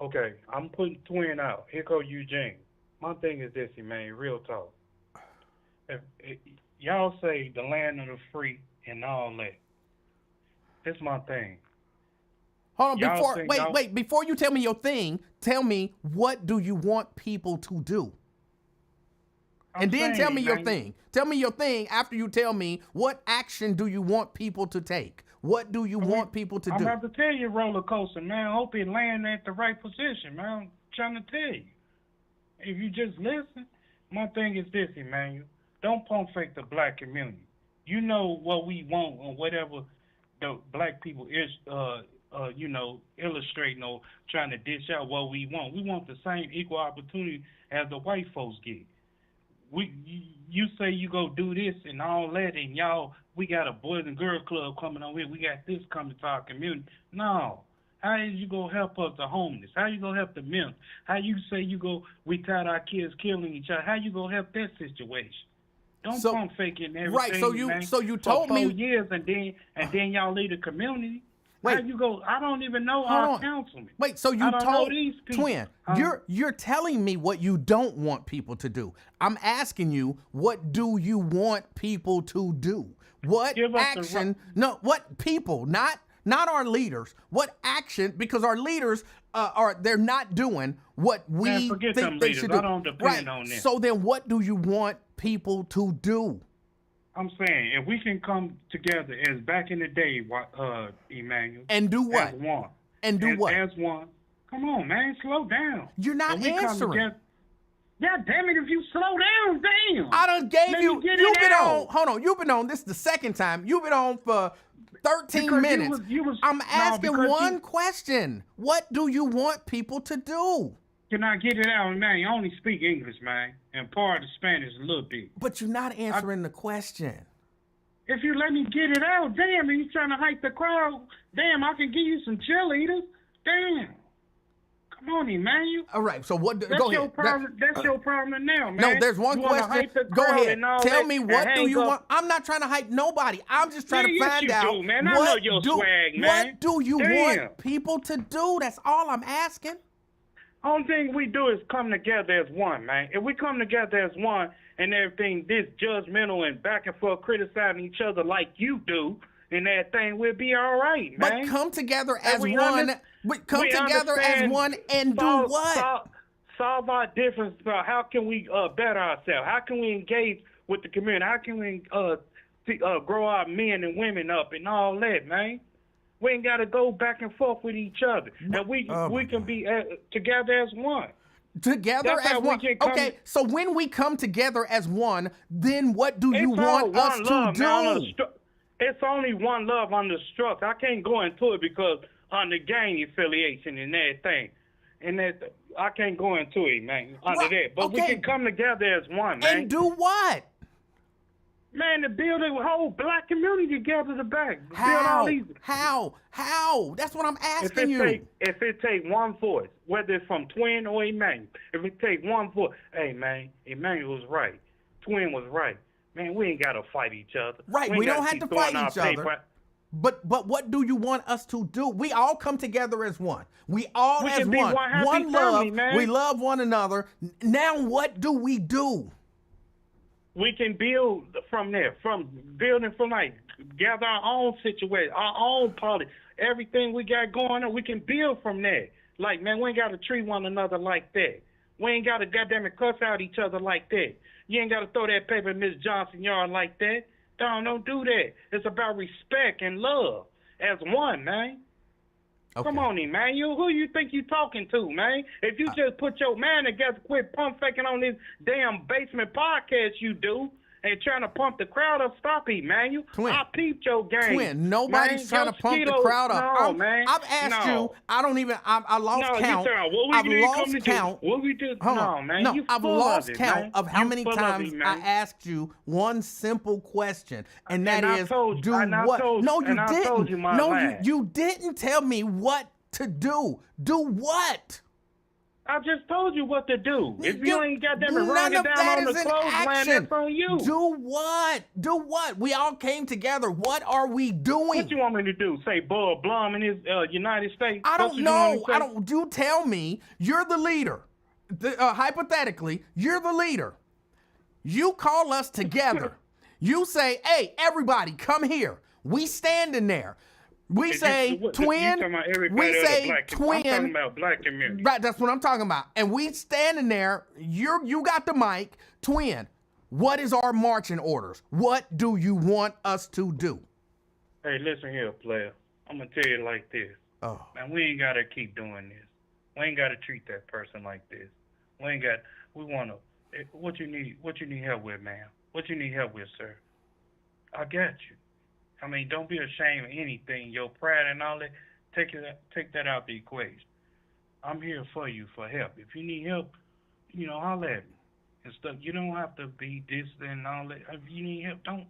S3: Okay, I'm putting Twin out. Here go Eugene. My thing is this, man, real talk. If y'all say the land of the free and all that. That's my thing.
S1: Hold on, wait. Before you tell me your thing, tell me what do you want people to do? And then tell me your thing. Tell me your thing after you tell me what action do you want people to take? What do you want people to do?
S3: I'm about to tell you, roller coaster, man. I hope it land at the right position, man. I'm trying to tell you. If you just listen, my thing is this, Emanuel. Don't pump fake the black community. You know what we want or whatever the black people is, illustrating or trying to dish out what we want. We want the same equal opportunity as the white folks get. You say you go do this and all that, and we got a Boys and Girls Club coming on here. We got this coming to our community. No. How is you going to help us, the homeless? How you going to help the men? How you say we tired our kids killing each other? How you going to help that situation? Don't
S1: So-
S3: pump fake it and everything,
S1: right, so you-
S3: man.
S1: so you
S3: For
S1: told me-
S3: 4 years and then y'all leave the community.
S1: Wait.
S3: How you go? I don't even know
S1: Hold
S3: our
S1: on.
S3: councilman.
S1: Wait, so you
S3: I don't know
S1: told
S3: these people.
S1: Twin,
S3: Huh?
S1: you're telling me what you don't want people to do. I'm asking you, what do you want people to do? What
S3: Give us the
S1: action? No, what people, not our leaders. What action? Because our leaders they're not doing what we
S3: Man, forget
S1: think
S3: them
S1: they
S3: leaders.
S1: should do.
S3: I don't depend
S1: right.
S3: on them.
S1: So then, what do you want people to do?
S3: I'm saying if we can come together as back in the day, Emanuel,
S1: And do what?
S3: as one,
S1: And do what?
S3: As one. Come on, man, slow down.
S1: You're not
S3: If we come
S1: answering.
S3: together- God damn it! If you slow down, damn.
S1: I done gave
S3: Let
S1: you.
S3: me get
S1: You've
S3: it
S1: been
S3: out.
S1: on. Hold on. You've been on. This is the second time. You've been on for 13
S3: Because
S1: minutes. I'm
S3: no,
S1: asking
S3: because
S1: one question. What do you want people to do?
S3: Can I get it out, man? You only speak English, man, and part of the Spanish a little bit.
S1: But you're not answering the question.
S3: If you let me get it out, damn, and you trying to hype the crowd, damn, I can give you some cheerleaders. Damn. Come on, Emmanuel.
S1: All right. So what?
S3: That's
S1: Go
S3: your
S1: ahead.
S3: problem. That's your problem now, man.
S1: No, there's one
S3: You wanna
S1: question.
S3: hype the
S1: Go
S3: crowd
S1: ahead.
S3: and all
S1: Tell
S3: that
S1: me
S3: and
S1: what do
S3: hang
S1: you
S3: up.
S1: want? I'm not trying to hype nobody. I'm just trying to
S3: Yeah, yes,
S1: find
S3: you
S1: out
S3: do, man. I
S1: what
S3: know your swag, man.
S1: What do you
S3: Damn.
S1: want people to do? That's all I'm asking.
S3: Only thing we do is come together as one, man. If we come together as one and everything this judgmental and back and forth criticizing each other like you do and that thing, we'll be all right, man.
S1: But come together
S3: And
S1: as
S3: we
S1: one. Come
S3: we
S1: together as
S3: understand
S1: one and do
S3: solve-
S1: what?
S3: Solve our difference about how can we better ourselves? How can we engage with the community? How can we grow our men and women up and all that, man? We ain't got to go back and forth with each other. And we can be together as one.
S1: Together
S3: That's
S1: as
S3: how we
S1: one.
S3: can come-
S1: Okay, so when we come together as one, then what do you
S3: It's all
S1: want us
S3: one
S1: to
S3: love, man,
S1: do?
S3: it's only one love on the structure. I can't go into it because under gang affiliation and everything. And that I can't go into it, man, under
S1: Right,
S3: that. But we
S1: okay.
S3: can come together as one, man.
S1: And do what?
S3: Man, to build a whole black community together to back. Build all these.
S1: How? That's what I'm
S3: If
S1: asking you.
S3: if it take one voice, whether it's from Twin or Emmanuel, if it take one voice, hey man, Emmanuel was right, Twin was right. Man, we ain't gotta fight each other.
S1: Right,
S3: ain't
S1: we don't
S3: gotta
S1: have
S3: keep
S1: to
S3: throwing
S1: fight
S3: our
S1: each other.
S3: paper.
S1: But what do you want us to do? We all come together as one. We all
S3: We
S1: as
S3: can be
S1: one.
S3: one happy
S1: One
S3: family,
S1: love.
S3: man.
S1: We love one another. Now what do we do?
S3: We can build from there, from building from like gather our own situation, our own politics, everything we got going on. We can build from there. Like man, we ain't got to treat one another like that. We ain't got to goddamn it cuss out each other like that. You ain't got to throw that paper at Miss Johnson yard like that. Don't do that. It's about respect and love as one, man.
S1: Okay.
S3: Come on, Emmanuel. Who you think you talking to, man? If you just put your man together, quit pump faking on this damn basement podcast you do, and trying to pump the crowd up, stop, Emmanuel.
S1: Twin.
S3: I peeped your game.
S1: Twin, nobody's
S3: man.
S1: trying
S3: Your
S1: to pump the
S3: Skittles-
S1: crowd up.
S3: No, man.
S1: I've asked
S3: No.
S1: you. I don't even. I lost
S3: No,
S1: count.
S3: you saying, what we
S1: I've
S3: did come
S1: lost
S3: to
S1: count.
S3: Do? What we did?
S1: Hold
S3: no,
S1: on.
S3: man.
S1: No,
S3: You
S1: I've
S3: full
S1: lost
S3: of it,
S1: count
S3: man.
S1: of how
S3: You
S1: many
S3: full of
S1: times
S3: it,
S1: I
S3: man.
S1: asked you one simple question, and that
S3: And I
S1: is,
S3: told you-
S1: do
S3: and I
S1: what?
S3: told-
S1: No, you
S3: and I
S1: didn't.
S3: told you my
S1: no,
S3: line.
S1: you didn't tell me what to do. Do what?
S3: I just told you what to do. If you ain't got them and
S1: none
S3: run it
S1: of
S3: down
S1: that
S3: on
S1: is
S3: the
S1: in
S3: clothesline,
S1: action.
S3: that's on you.
S1: Do what? Do what? We all came together. What are we doing?
S3: What you want me to do? Say Bud Blum in his United States?
S1: I
S3: That's
S1: don't
S3: what you want me
S1: know.
S3: to say?
S1: I don't. You tell me. You're the leader. Hypothetically, you're the leader. You call us together. You say, "Hey, everybody, come here." We stand in there. We say,
S3: You
S1: "Twin."
S3: talking about everybody
S1: We
S3: other
S1: say,
S3: black,
S1: "Twin."
S3: I'm talking about black community.
S1: Right, that's what I'm talking about. And we standing there. You got the mic, Twin. What is our marching orders? What do you want us to do?
S3: Hey, listen here, player. I'm gonna tell you like this.
S1: Oh,
S3: Man, we ain't gotta keep doing this. We ain't gotta treat that person like this. We wanna. What you need help with, man? What you need help with, sir? I got you. I mean, don't be ashamed of anything. Your pride and all that, take that out the equation. I'm here for you for help. If you need help, holler at me and stuff. You don't have to be this and all that. If you need help,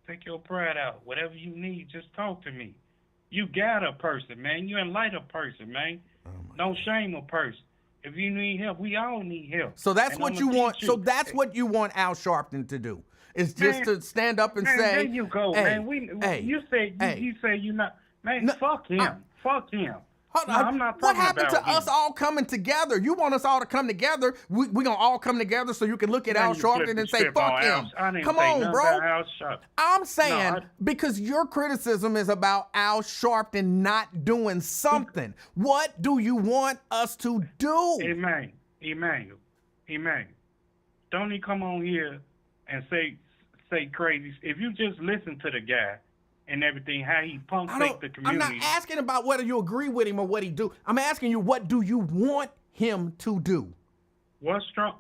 S3: take your pride out. Whatever you need, just talk to me. You got a person, man. You enlighten a person, man. Don't shame a person. If you need help, we all need help.
S1: So that's
S3: And
S1: what
S3: I'ma
S1: you want.
S3: teach
S1: So that's what you want Al Sharpton to do. Is just to stand up and say,
S3: there you go,
S1: hey,
S3: man.
S1: hey,
S3: You say
S1: hey.
S3: you say you not, man.
S1: No,
S3: fuck him. Fuck him.
S1: Hold
S3: No,
S1: on.
S3: I'm not
S1: What
S3: talking
S1: happened
S3: about
S1: to
S3: him.
S1: us all coming together? You want us all to come together? We gonna all come together so you can look at
S3: Man,
S1: Al
S3: you flip
S1: Sharpton
S3: the
S1: and say,
S3: script
S1: fuck
S3: on
S1: him.
S3: I didn't
S1: Come
S3: say
S1: on,
S3: nothing
S1: bro.
S3: about Al Sharpton.
S1: I'm saying
S3: No,
S1: because your criticism is about Al Sharpton not doing something. What do you want us to do?
S3: Emmanuel. Don't he come on here and say crazy? If you just listen to the guy and everything, how he pumps the community.
S1: I'm not asking about whether you agree with him or what he do. I'm asking you, what do you want him to do?
S3: What's strong?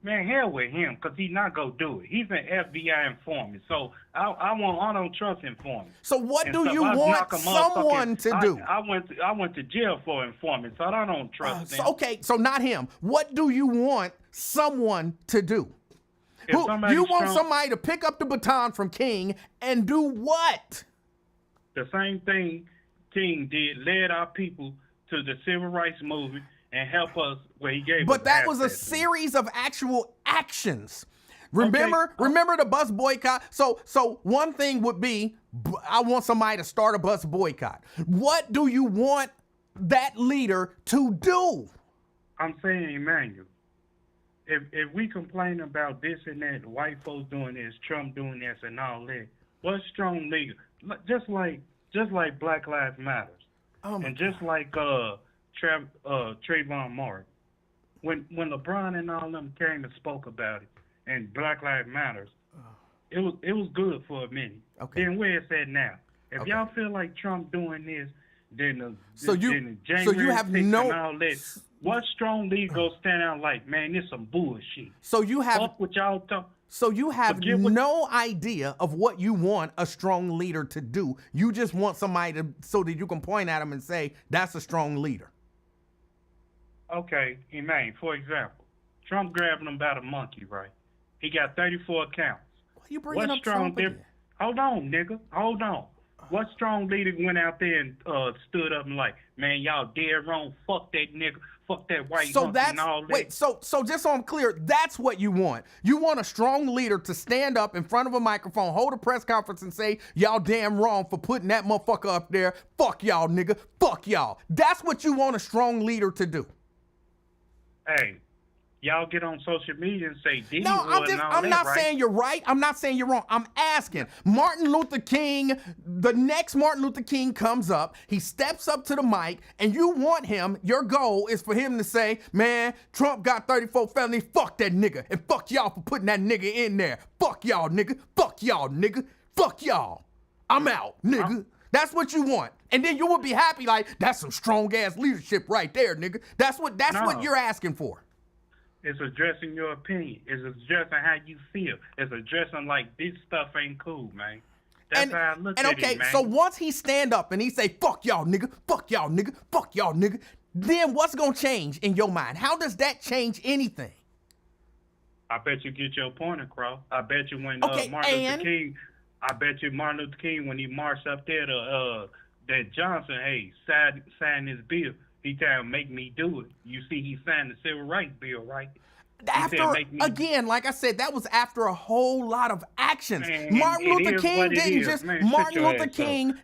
S3: Man, hell with him, because he's not going to do it. He's an FBI informant. So I don't trust informant.
S1: So what do you want someone to do?
S3: I went to jail for informant, so I don't trust him.
S1: Okay, so not him. What do you want someone to do? You want somebody to pick up the baton from King and do what?
S3: The same thing King did, led our people to the civil rights movement and help us where he gave us.
S1: But that was a series of actual actions. Remember the bus boycott? So one thing would be, I want somebody to start a bus boycott. What do you want that leader to do?
S3: I'm saying, Emmanuel, if we complain about this and that, white folks doing this, Trump doing this and all that, what strong leader? Just like Black Lives Matter, and just like Trayvon Martin, when LeBron and all them came and spoke about it, and Black Lives Matter, it was good for a minute.
S1: Okay.
S3: Then where it's at now? If y'all feel like Trump doing this, then
S1: you have
S3: and all that, what strong leader go stand out like, man, this some bullshit?
S1: So you have
S3: fuck what y'all talk.
S1: So you have no idea of what you want a strong leader to do. You just want somebody so that you can point at him and say, that's a strong leader.
S3: Okay, Emmanuel, for example, Trump grabbing him by the monkey, right? He got 34 accounts.
S1: Why you bringing up Trump again?
S3: Hold on, nigga. Hold on. What strong leader went out there and stood up and like, man, y'all dead wrong. Fuck that nigga. Fuck that white monkey and all that.
S1: Wait, so just so I'm clear, that's what you want. You want a strong leader to stand up in front of a microphone, hold a press conference and say, y'all damn wrong for putting that motherfucker up there. Fuck y'all, nigga. Fuck y'all. That's what you want a strong leader to do.
S3: Hey, y'all get on social media and say D.
S1: No, I'm not saying you're right. I'm not saying you're wrong. I'm asking. Martin Luther King, the next Martin Luther King comes up, he steps up to the mic, and you want him, your goal is for him to say, man, Trump got 34 felonies, fuck that nigga, and fuck y'all for putting that nigga in there. Fuck y'all, nigga. Fuck y'all, nigga. Fuck y'all. I'm out, nigga. That's what you want. And then you would be happy like, that's some strong-ass leadership right there, nigga. That's what you're asking for.
S3: It's addressing your opinion. It's addressing how you feel. It's addressing like this stuff ain't cool, man. That's how I look at it, man.
S1: So once he stand up and he say, fuck y'all, nigga, fuck y'all, nigga, fuck y'all, nigga, then what's going to change in your mind? How does that change anything?
S3: I bet you get your point across. I bet you when Martin Luther King, Martin Luther King, when he marched up there to that Johnson, hey, sign this bill. He tried to make me do it. You see, he signed the Civil Rights Bill, right?
S1: Again, like I said, that was after a whole lot of actions. Martin Luther King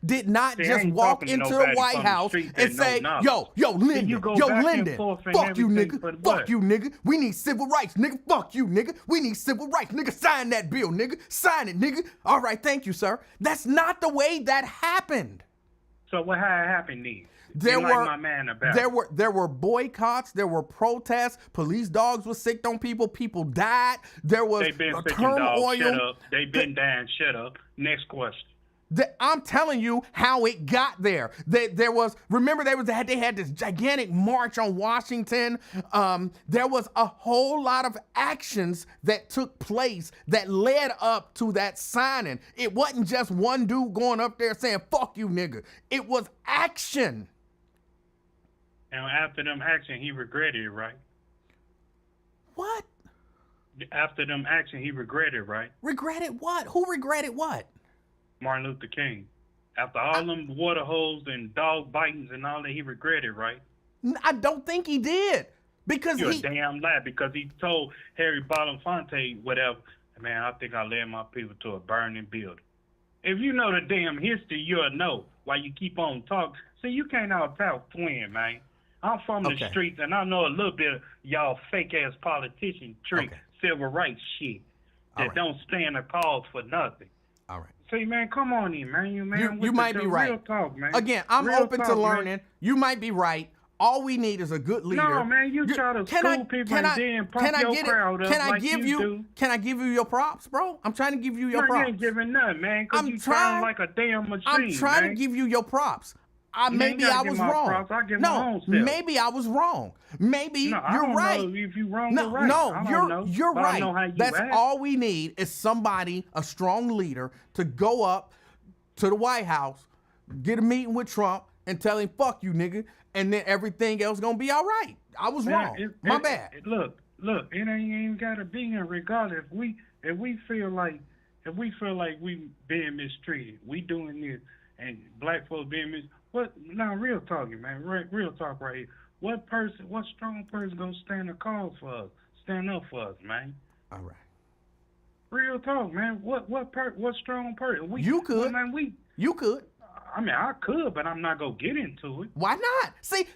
S1: did not just walk into the White House and say, yo, Lyndon, fuck you, nigga, fuck you, nigga. We need civil rights, nigga, fuck you, nigga. We need civil rights, nigga. Sign that bill, nigga. Sign it, nigga. All right, thank you, sir. That's not the way that happened.
S3: So how it happened then?
S1: There were boycotts, there were protests, police dogs were sick on people, people died, there was turmoil.
S3: They've been dying, shut up. Next question.
S1: I'm telling you how it got there. They had this gigantic march on Washington. There was a whole lot of actions that took place that led up to that signing. It wasn't just one dude going up there saying, fuck you, nigga. It was action.
S3: And after them action, he regretted it, right?
S1: What?
S3: After them action, he regretted, right?
S1: Regretted what? Who regretted what?
S3: Martin Luther King. After all them water holes and dog bitings and all that, he regretted, right?
S1: I don't think he did. Because
S3: You're a damn lie because he told Harry Belafonte whatever. Man, I think I led my people to a burning building. If you know the damn history, you'll know why you keep on talking. See, you can't out-talk twin, man. I'm from the streets, and I know a little bit of y'all fake-ass politician trick, civil rights shit that don't stand a cause for nothing.
S1: All right.
S3: See, man, come on in, man.
S1: You might be right.
S3: Real talk, man.
S1: Again, I'm
S3: real
S1: open
S3: talk,
S1: to learning.
S3: Man.
S1: You might be right. All we need is a good leader.
S3: No, man, you try to school people and then pump your crowd up like you do.
S1: Can I give you your props, bro? I'm trying to give you your props.
S3: You ain't giving nothing, man, because you sound like a damn machine,
S1: I'm trying to give you your props. Maybe I was wrong. Maybe I was wrong. Maybe you're right.
S3: Know if you're wrong or right.
S1: You're right. That's all we need is somebody, a strong leader, to go up to the White House, get a meeting with Trump, and tell him, fuck you, nigga, and then everything else gonna be all right. I was wrong. My bad.
S3: Look, it ain't gotta be in regardless. If we feel like we being mistreated, we doing this, and black folks being mistreated. What? Now, real talking, man. Real talk right here. What strong person gonna stand a cause for us? Stand up for us, man.
S1: All right.
S3: Real talk, man. What strong person?
S1: You could. You could.
S3: I mean, I could, but I'm not gonna get into it.
S1: Why not? See,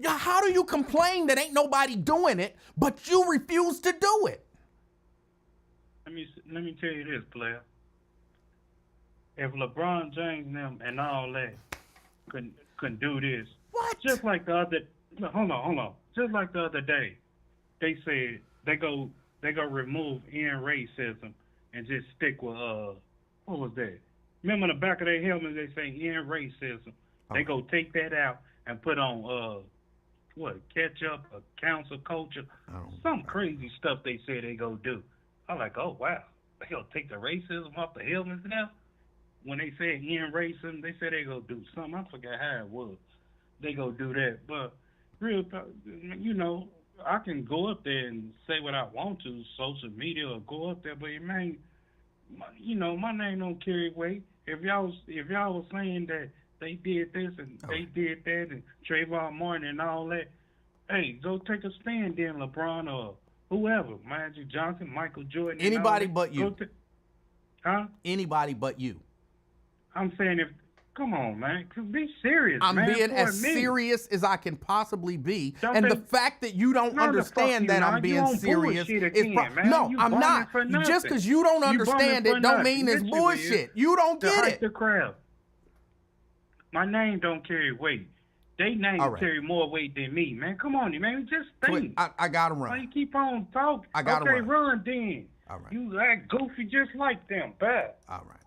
S1: how do you complain that ain't nobody doing it, but you refuse to do it?
S3: Let me tell you this, player. If LeBron James and all that couldn't do this,
S1: what?
S3: Just like the other, hold on. Just like the other day, they said they go remove end racism and just stick with what was that? Remember the back of their helmets they say end racism. They go take that out and put on ketchup, council culture, some crazy stuff they say they go do. I'm like, oh wow, they gonna take the racism off the helmets now? When they say end racism, they say they go do something. I forgot how it was. They go do that, but real, I can go up there and say what I want to, social media, or go up there, but man, my name don't carry weight. If y'all was saying that they did this and they did that and Trayvon Martin and all that, hey, go take a stand then, LeBron or whoever, Magic Johnson, Michael Jordan.
S1: Anybody but you. Anybody but you.
S3: I'm saying come on, man. Be serious,
S1: man. I'm being as serious as I can possibly be. The fact that you don't understand that I'm being serious is no, I'm not. Just because you don't understand it don't mean it's bullshit. You don't get it.
S3: The crowd. My name don't carry weight. They name carry more weight than me, man. Come on, man. Just think.
S1: I got to run.
S3: Why you keep on talking?
S1: I got to run.
S3: Okay, run then.
S1: All right.
S3: You act goofy just like them, bad.
S1: All right.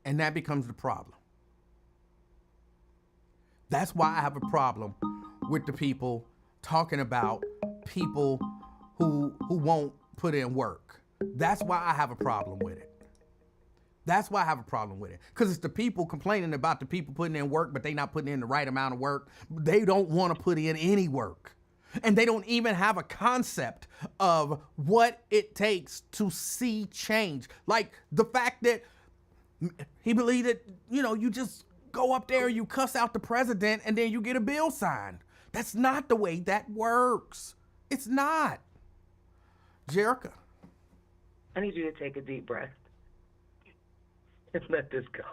S1: And that becomes the problem. That's why I have a problem with the people talking about people who won't put in work. That's why I have a problem with it. That's why I have a problem with it. Because it's the people complaining about the people putting in work, but they not putting in the right amount of work. They don't want to put in any work. And they don't even have a concept of what it takes to see change. Like the fact that he believed that, you just go up there, you cuss out the president, and then you get a bill signed. That's not the way that works. It's not. Jerica.
S4: I need you to take a deep breath and let this go.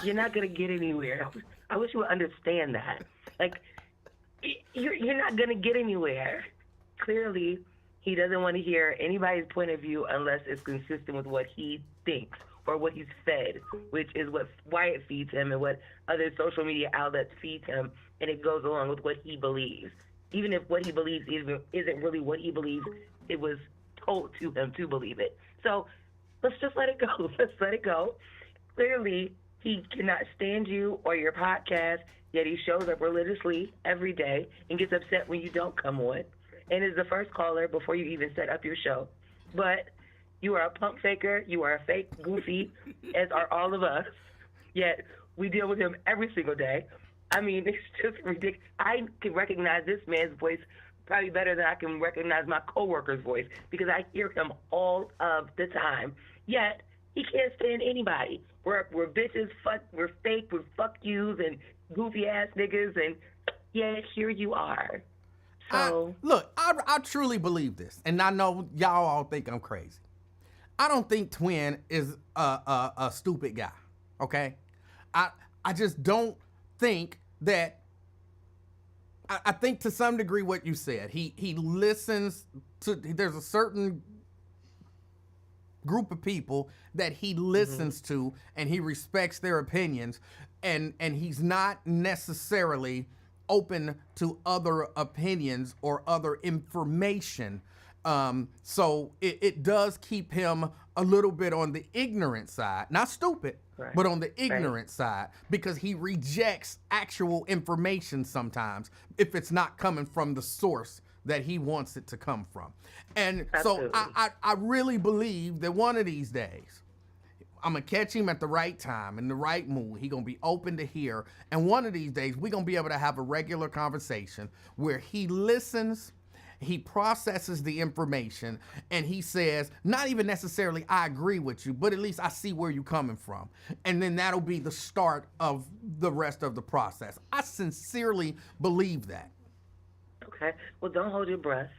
S4: You're not going to get anywhere. I wish you would understand that. Like, you're not going to get anywhere. Clearly, he doesn't want to hear anybody's point of view unless it's consistent with what he thinks or what he's fed, which is why it feeds him and what other social media outlets feed him, and it goes along with what he believes. Even if what he believes isn't really what he believes, it was told to him to believe it. So let's just let it go. Let's let it go. Clearly, he cannot stand you or your podcast, yet he shows up religiously every day and gets upset when you don't come on, and is the first caller before you even set up your show. But you are a pump faker. You are a fake goofy, as are all of us. Yet we deal with him every single day. I mean, it's just ridiculous. I can recognize this man's voice probably better than I can recognize my coworker's voice because I hear him all of the time. Yet he can't stand anybody. We're bitches, we're fake, we're fuck yous and goofy ass niggas, and yeah, here you are. So
S1: I truly believe this, and I know y'all all think I'm crazy. I don't think Twin is a stupid guy. Okay, I just don't think that. I think to some degree what you said. He listens to. There's a certain group of people that he listens to, and he respects their opinions, and he's not necessarily open to other opinions or other information. So it does keep him a little bit on the ignorant side, not stupid,
S4: Right.
S1: but on the ignorant side, because he rejects actual information sometimes if it's not coming from the source that he wants it to come from. And
S4: Absolutely.
S1: so I really believe that one of these days, I'm going to catch him at the right time, in the right mood. He going to be open to hear. And one of these days, we're going to be able to have a regular conversation where he listens, he processes the information, and he says, not even necessarily I agree with you, but at least I see where you're coming from. And then that'll be the start of the rest of the process. I sincerely believe that.
S4: Okay. Well, don't hold your breath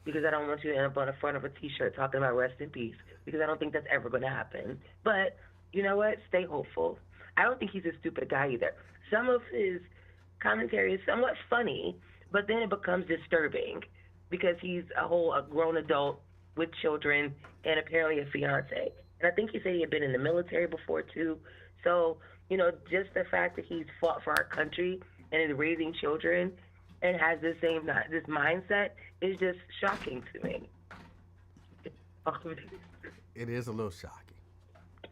S4: because I don't want you to end up on the front of a T-shirt talking about rest in peace because I don't think that's ever going to happen. But you know what? Stay hopeful. I don't think he's a stupid guy either. Some of his commentary is somewhat funny, but then it becomes disturbing because he's a grown adult with children and apparently a fiance. And I think he said he had been in the military before too. So, just the fact that he's fought for our country and is raising children and has this mindset is just shocking to me.
S1: It is a little shocking.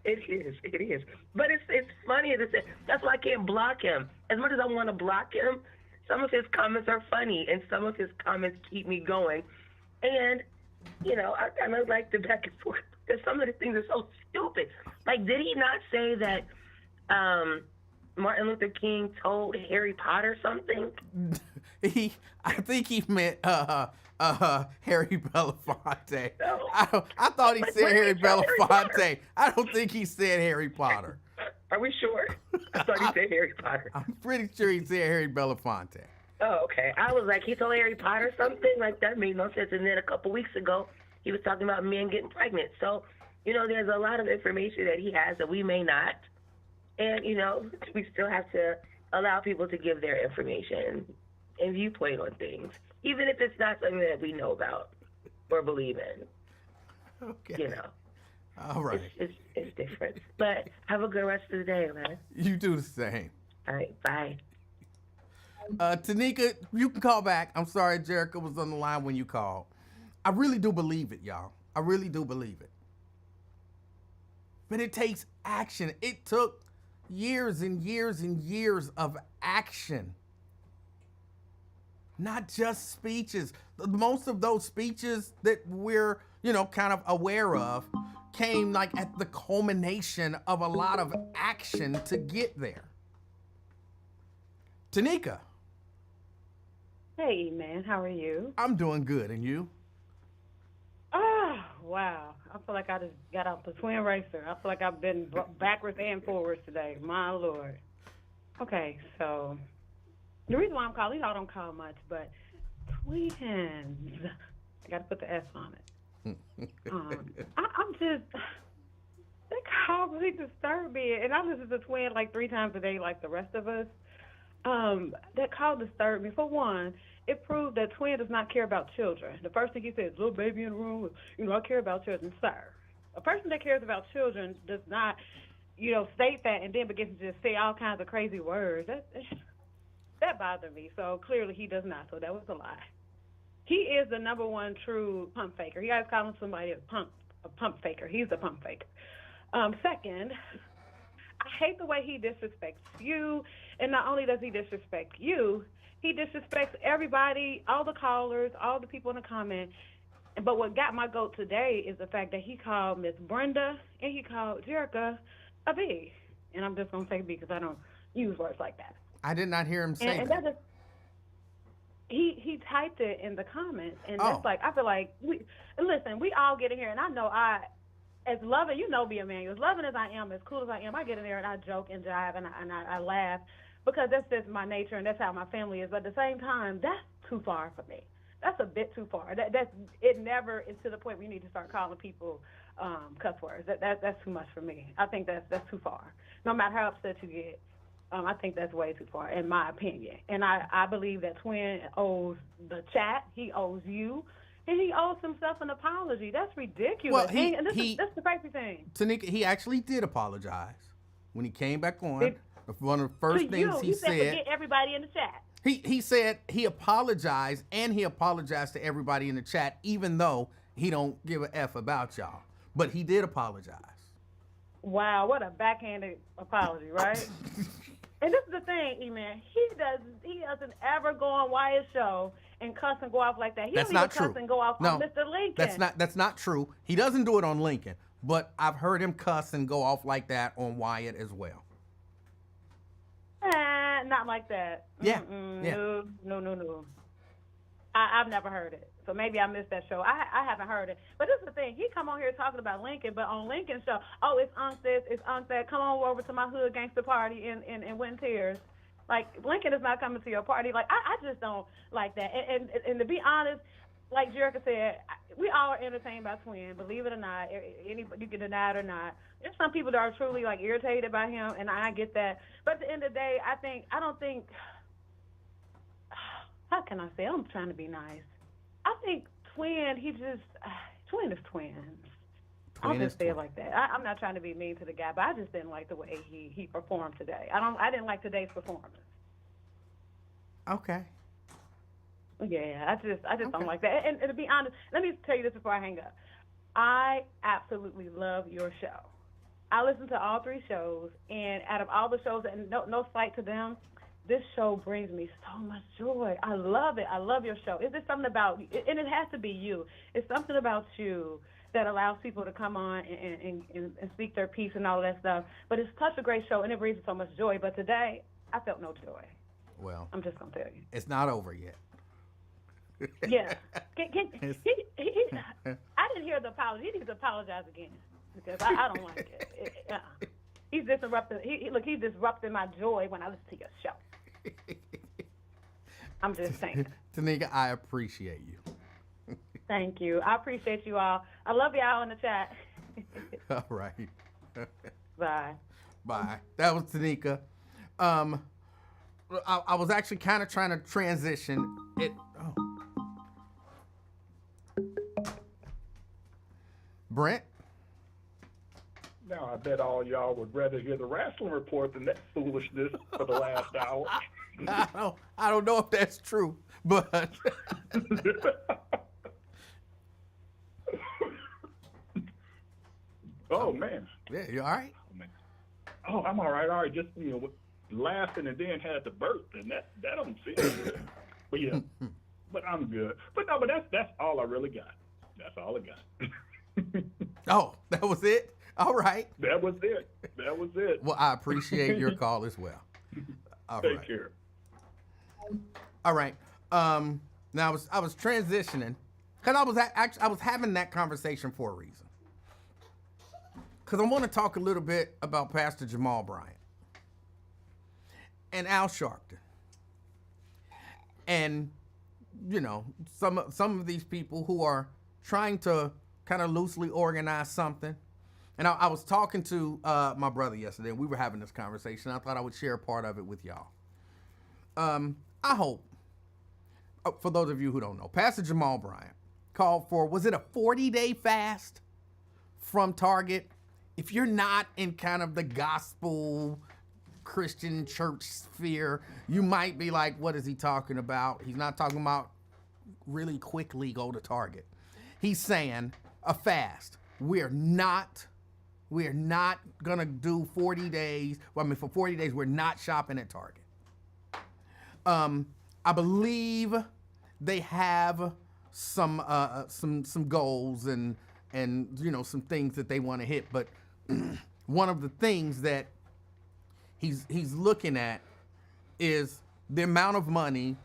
S4: It is. But it's funny. That's why I can't block him. As much as I want to block him, some of his comments are funny, and some of his comments keep me going. And, I kind of like the back and forth because some of the things are so stupid. Like, did he not say that Martin Luther King told Harry Potter something?
S1: I think he meant Harry Belafonte.
S4: No.
S1: I thought he said Harry Belafonte.
S4: Potter.
S1: I don't think he said Harry Potter.
S4: Are we sure? I thought he said Harry Potter.
S1: I'm pretty sure he said Harry Belafonte.
S4: Oh, okay. I was like, he told Harry Potter something? Like, that made no sense. And then a couple weeks ago, he was talking about men getting pregnant. So, there's a lot of information that he has that we may not. And, we still have to allow people to give their information and viewpoint on things, even if it's not something that we know about or believe in.
S1: Okay. All right.
S4: It's different. But have a good rest of the day, man.
S1: You do the same.
S4: All right, bye.
S1: Tanika, you can call back. I'm sorry Jerica was on the line when you called. I really do believe it, y'all. I really do believe it. But it takes action. It took years and years and years of action. Not just speeches. Most of those speeches that we're, kind of aware of came like at the culmination of a lot of action to get there. Tanika.
S5: Hey, man, how are you?
S1: I'm doing good, and you?
S5: Oh, wow. I feel like I just got off the twin racer. I feel like I've been backwards and forwards today. My Lord. Okay, so the reason why I'm calling, I don't call much, but twins. I got to put the S on it. I'm just, they constantly disturb me. And I listen to twin like 3 times a day like the rest of us. That call disturbed me. For one, it proved that twin does not care about children. The first thing he said, little baby in the room, I care about children. Sir, a person that cares about children does not, state that and then begins to just say all kinds of crazy words. That bothered me. So clearly he does not. So that was a lie. He is the number one true pump faker. You guys call him somebody a pump faker. He's a pump faker. Second, I hate the way he disrespects you. And not only does he disrespect you, he disrespects everybody, all the callers, all the people in the comment. But what got my goat today is the fact that he called Miss Brenda and he called Jerica a B. And I'm just going to say B because I don't use words like that.
S1: I did not hear him say
S5: and
S1: that.
S5: he typed it in the comments, and
S1: Oh.
S5: that's like, I feel like we all get in here, and I know as loving, me, Emanuel, as loving as I am, as cool as I am, I get in there and I joke and jive and I laugh because that's just my nature and that's how my family is. But at the same time, that's too far for me. That's a bit too far. It never is to the point where you need to start calling people cuss words. That's too much for me. I think that's too far. No matter how upset you get, I think that's way too far, in my opinion. And I believe that Twin owes the chat, he owes you, and he owes himself an apology. That's ridiculous.
S1: Well,
S5: That's the crazy thing.
S1: Tanika, he actually did apologize when he came back on. One of the first things he said,
S5: forget everybody in the chat.
S1: He said he apologized, and he apologized to everybody in the chat, even though he don't give a F about y'all. But he did apologize.
S5: Wow, what a backhanded apology, right? And this is the thing, E-Man. He doesn't ever go on Wyatt's show and cuss and go off like that. He
S1: That's
S5: don't
S1: not
S5: even cuss
S1: true.
S5: and go off
S1: No,
S5: on Mr. Lincoln.
S1: That's not true. He doesn't do it on Lincoln, but I've heard him cuss and go off like that on Wyatt as well.
S5: Not like that.
S1: Yeah.
S5: Yeah. No. I've never heard it. So maybe I missed that show. I haven't heard it. But this is the thing. He come on here talking about Lincoln, but on Lincoln's show, oh, it's Unc this, it's Unc that. Come on over to my hood gangster party in Win Tears. Like, Lincoln is not coming to your party. Like, I just don't like that. And to be honest, like Jerica said, we all are entertained by Twin, believe it or not. Anybody, you can deny it or not. There's some people that are truly, like, irritated by him, and I get that. But at the end of the day, I don't think, how can I say? I'm trying to be nice. I think Twin, Twin is Twin. I'll just say it like that. I'm not trying to be mean to the guy, but I just didn't like the way he performed today. I didn't like today's performance.
S1: Okay.
S5: Yeah, I just don't like that. And to be honest, let me tell you this before I hang up. I absolutely love your show. I listen to all 3 shows, and out of all the shows, and no slight to them, this show brings me so much joy. I love it. I love your show. Is there something about you? And it has to be you. It's something about you that allows people to come on and speak their piece and all that stuff. But it's such a great show, and it brings me so much joy. But today, I felt no joy.
S1: Well,
S5: I'm just going to tell you.
S1: it's not over yet.
S5: Yeah. I didn't hear the apology. He needs to apologize again because I don't like it. He's disrupting. He's disrupting my joy when I listen to your show. I'm just saying.
S1: Tanika, I appreciate you.
S5: Thank you. I appreciate you all. I love y'all in the chat.
S1: All right.
S5: Bye.
S1: Bye. That was Tanika. I was actually kind of trying to transition it. Oh. Brent?
S6: Now, I bet all y'all would rather hear the wrestling report than that foolishness for the last hour.
S1: I don't know if that's true, but
S6: Oh, man.
S1: yeah, you all right?
S6: Oh, man. Oh, I'm all right. All right. Just, laughing and then had to burp, and that don't feel good. But, yeah. But I'm good. But, no, but that's all I really got. That's all I got.
S1: Oh, that was it? All right.
S6: That was it. That was it.
S1: Well, I appreciate your call as well. All
S6: Take
S1: right.
S6: care.
S1: All right. Now I was transitioning because I was having that conversation for a reason. Because I want to talk a little bit about Pastor Jamal Bryant and Al Sharpton, and some of these people who are trying to kind of loosely organize something. And I was talking to my brother yesterday, and we were having this conversation. I thought I would share a part of it with y'all. I hope, for those of you who don't know, Pastor Jamal Bryant called for, was it a 40-day fast from Target? If you're not in kind of the gospel Christian church sphere, you might be like, what is he talking about? He's not talking about really quickly go to Target. He's saying a fast. We're not gonna do 40 days. Well, I mean, for 40 days, we're not shopping at Target. I believe they have some goals and some things that they want to hit. But one of the things that he's looking at is the amount of money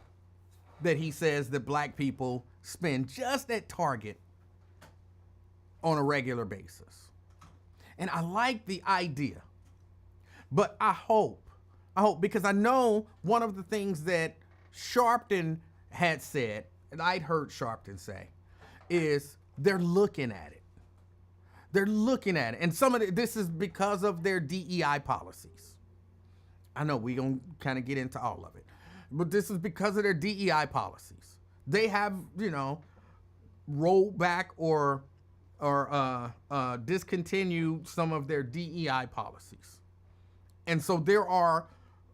S1: that he says that black people spend just at Target on a regular basis. And I like the idea, but I hope, because I know one of the things that Sharpton had said, and I'd heard Sharpton say, is they're looking at it. They're looking at it. And some of this is because of their DEI policies. I know we're going to kind of get into all of it, but this is because of their DEI policies. They have, rolled back or discontinued some of their DEI policies. And so there are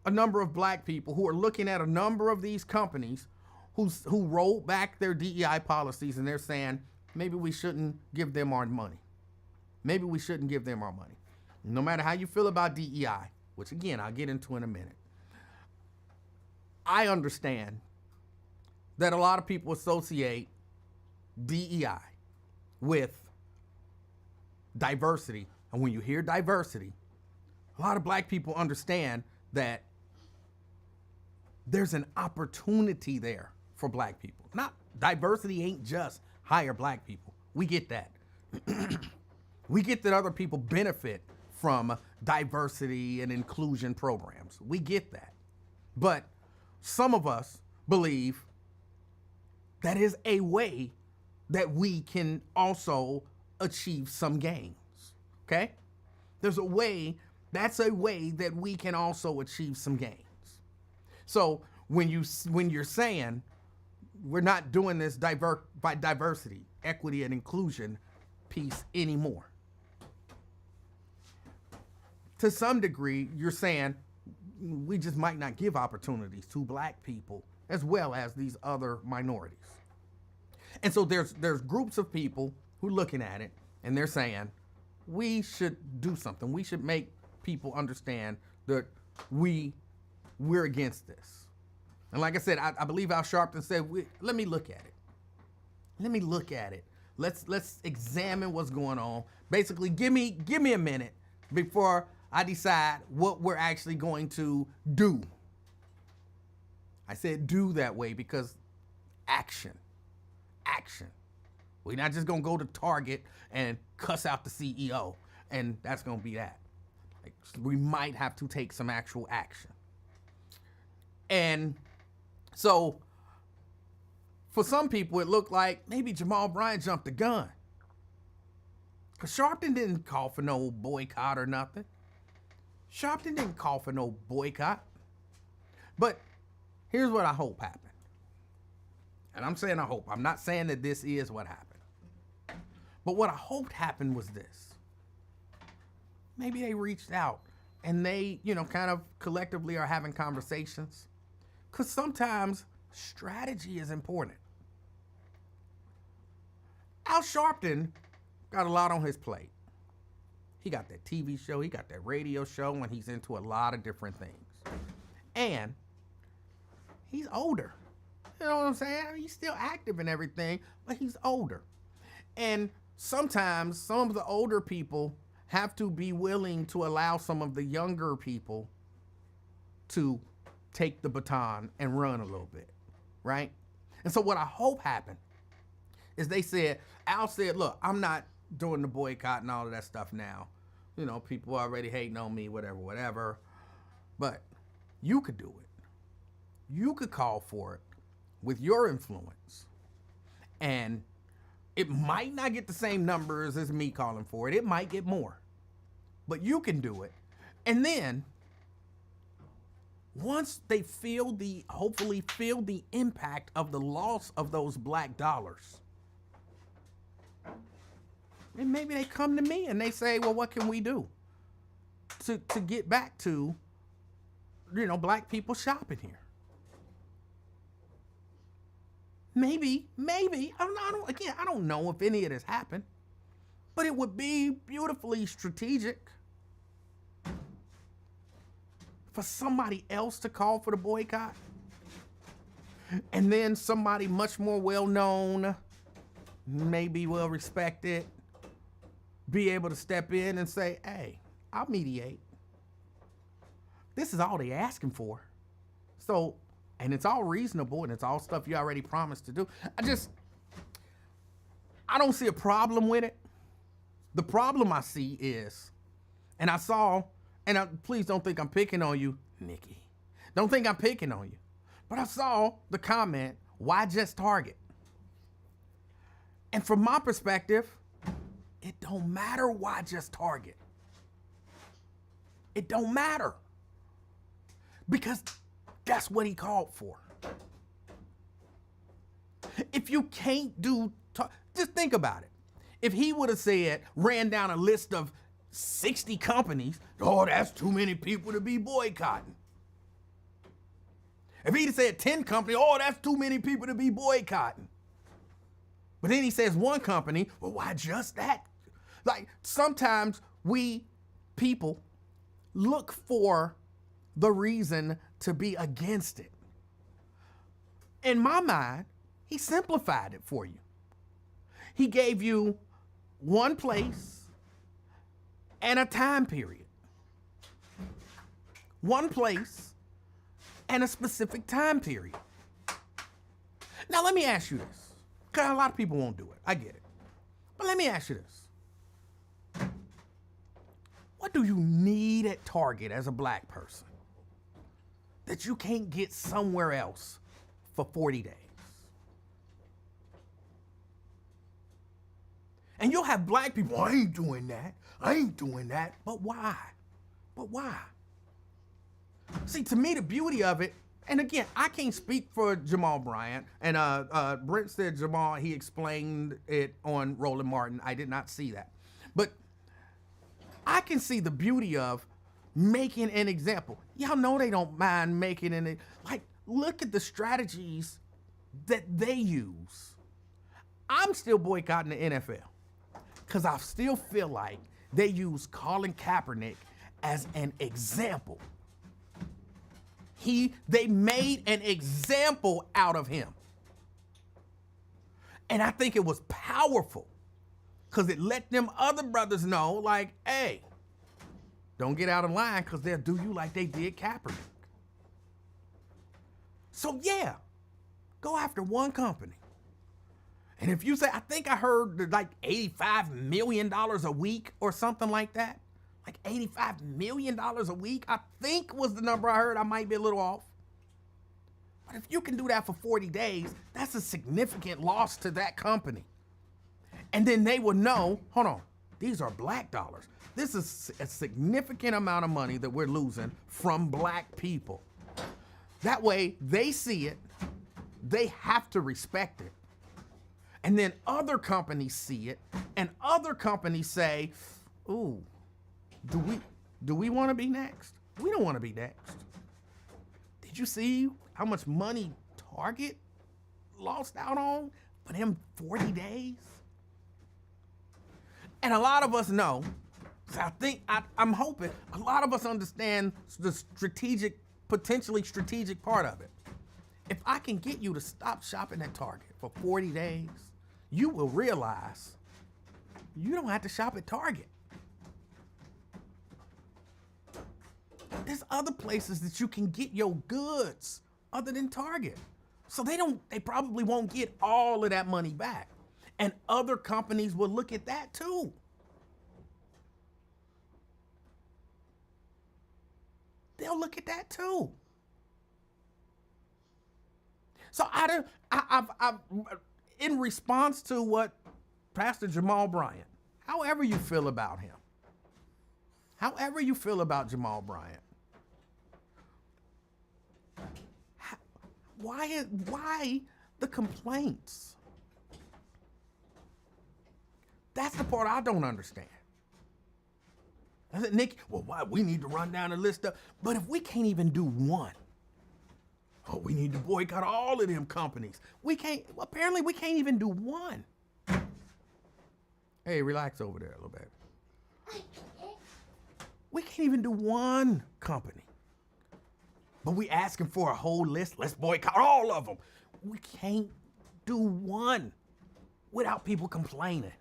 S1: a number of black people who are looking at a number of these companies who rolled back their DEI policies, and they're saying, maybe we shouldn't give them our money. Maybe we shouldn't give them our money. No matter how you feel about DEI, which again, I'll get into in a minute. I understand that a lot of people associate DEI with diversity. And when you hear diversity, a lot of black people understand that there's an opportunity there for black people. Not diversity ain't just hire black people. We get that. We get that other people benefit from diversity and inclusion programs. We get that. But some of us believe that is a way that we can also achieve some gains. Okay? That's a way that we can also achieve some gains. So when you're saying we're not doing this by diversity, equity, and inclusion piece anymore, to some degree, you're saying we just might not give opportunities to black people as well as these other minorities. And so there's groups of people who are looking at it and they're saying we should do something. We should make people understand that we're against this. And like I said, I believe Al Sharpton said, let me look at it. Let me look at it. Let's examine what's going on. Basically, give me a minute before I decide what we're actually going to do. I said do that way because action. We're not just gonna go to Target and cuss out the CEO and that's gonna be that. Like, we might have to take some actual action. And so for some people, it looked like maybe Jamal Bryant jumped the gun. Because Sharpton didn't call for no boycott or nothing. Sharpton didn't call for no boycott. But here's what I hope happened. And I'm saying I hope. I'm not saying that this is what happened. But what I hoped happened was this. Maybe they reached out and they, kind of collectively are having conversations. Because sometimes strategy is important. Al Sharpton got a lot on his plate. He got that TV show, he got that radio show, and he's into a lot of different things. And he's older. You know what I'm saying? He's still active and everything, but he's older. And sometimes some of the older people have to be willing to allow some of the younger people to take the baton and run a little bit, right? And so what I hope happened is Al said, look, I'm not doing the boycott and all of that stuff now. People already hating on me, whatever. But you could do it. You could call for it with your influence. And it might not get the same numbers as me calling for it. It might get more. But you can do it. And then once they hopefully feel the impact of the loss of those black dollars, and maybe they come to me and they say, well, what can we do to get back to, black people shopping here? Maybe, I don't know if any of this happened, but it would be beautifully strategic for somebody else to call for the boycott. And then somebody much more well-known, maybe well-respected, be able to step in and say, hey, I'll mediate. This is all they're asking for. So And it's all reasonable and it's all stuff you already promised to do. I don't see a problem with it. The problem I see is, and please don't think I'm picking on you, Nikki. Don't think I'm picking on you. But I saw the comment, why just Target? And from my perspective, it don't matter why just Target. It don't matter. Because that's what he called for. If you can't do, just think about it. If he would have said, ran down a list of 60 companies, oh, that's too many people to be boycotting. If he'd have said 10 companies, oh, that's too many people to be boycotting. But then he says one company, well, why just that? Like, sometimes we people look for the reason to be against it. In my mind, he simplified it for you. He gave you one place and a time period. One place and a specific time period. Now, let me ask you this, because a lot of people won't do it. I get it. But let me ask you this. What do you need at Target as a black person that you can't get somewhere else for 40 days? And you'll have black people, I ain't doing that. I ain't doing that. But why? But why? See, to me, the beauty of it, and again, I can't speak for Jamal Bryant. And Brent said Jamal, he explained it on Roland Martin. I did not see that. But I can see the beauty of making an example. Y'all know they don't mind making an, like, look at the strategies that they use. I'm still boycotting the NFL because I still feel like they use Colin Kaepernick as an example. They made an example out of him. And I think it was powerful because it let them other brothers know, like, hey, don't get out of line because they'll do you like they did Kaepernick. So yeah, go after one company. And if you say, I think I heard like $85 million a week or something like that. Like $85 million a week, I think was the number I heard. I might be a little off. But if you can do that for 40 days, that's a significant loss to that company. And then they will know, hold on, these are black dollars. This is a significant amount of money that we're losing from black people. That way they see it, they have to respect it. And then other companies see it, and other companies say, ooh, do we want to be next? We don't want to be next. Did you see how much money Target lost out on for them 40 days? And a lot of us know, so I'm hoping a lot of us understand the potentially strategic part of it. If I can get you to stop shopping at Target for 40 days, you will realize you don't have to shop at Target. There's other places that you can get your goods other than Target. So they probably won't get all of that money back. And other companies will look at that too. They'll look at that too. So I've in response to what Pastor Jamal Bryant, however you feel about him, however you feel about Jamal Bryant, why the complaints? That's the part I don't understand. I said, Nick, well, why we need to run down a list of, but if we can't even do one, oh, we need to boycott all of them companies. Apparently we can't even do one. Hey, relax over there a little bit. We can't even do one company. But we asking for a whole list. Let's boycott all of them. We can't do one without people complaining.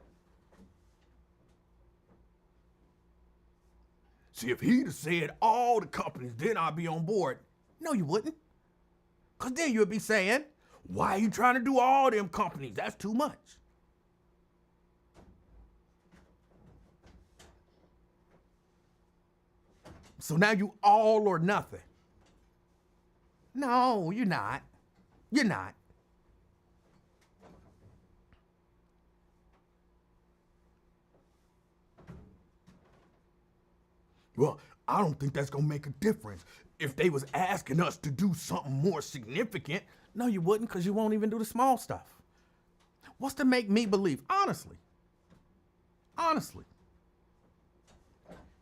S1: See, if he'd have said all the companies, then I'd be on board. No, you wouldn't. Because then you'll be saying, why are you trying to do all them companies? That's too much. So now you all or nothing. No, you're not. You're not. Well, I don't think that's gonna make a difference. If they was asking us to do something more significant, no, you wouldn't, because you won't even do the small stuff. What's to make me believe? Honestly.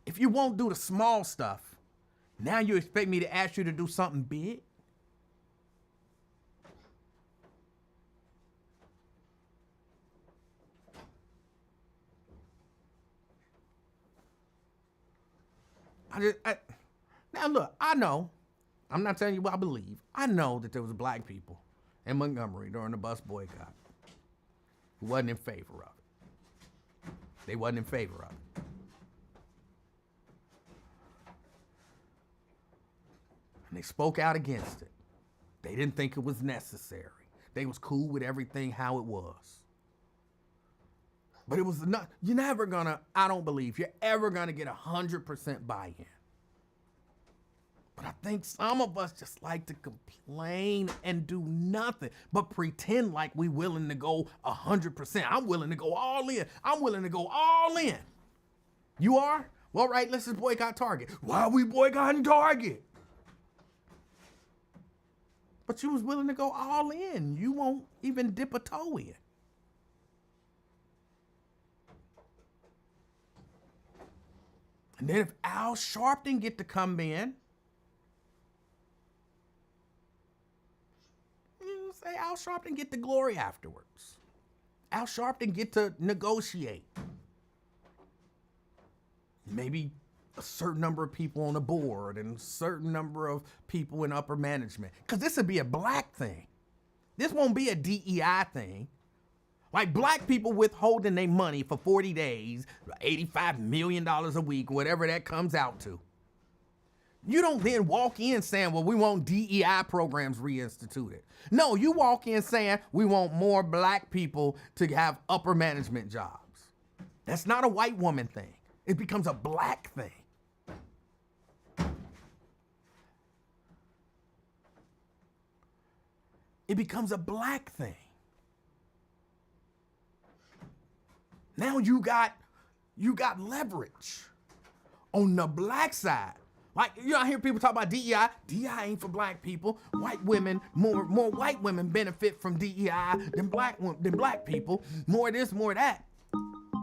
S1: If you won't do the small stuff, now you expect me to ask you to do something big? Now look, I know, I'm not telling you what I believe. I know that there was black people in Montgomery during the bus boycott who wasn't in favor of it. They wasn't in favor of it. And they spoke out against it. They didn't think it was necessary. They was cool with everything how it was. But it was not, you're never gonna, I don't believe you're ever gonna get 100% buy-in. But I think some of us just like to complain and do nothing, but pretend like we willing to go 100%. I'm willing to go all in. I'm willing to go all in. You are? Well, right, let's just boycott Target. Why are we boycotting Target? But you was willing to go all in. You won't even dip a toe in. And then if Al Sharpton get to come in, you say Al Sharpton get the glory afterwards. Al Sharpton get to negotiate. Maybe a certain number of people on the board and a certain number of people in upper management. Because this would be a black thing. This won't be a DEI thing. Like black people withholding their money for 40 days, $85 million a week, whatever that comes out to. You don't then walk in saying, well, we want DEI programs reinstituted. No, you walk in saying we want more black people to have upper management jobs. That's not a white woman thing. It becomes a black thing. It becomes a black thing. Now you got leverage on the black side. Like, you know, I hear people talk about DEI. DEI ain't for black people. White women, more white women benefit from DEI than black people. More of this, more of that.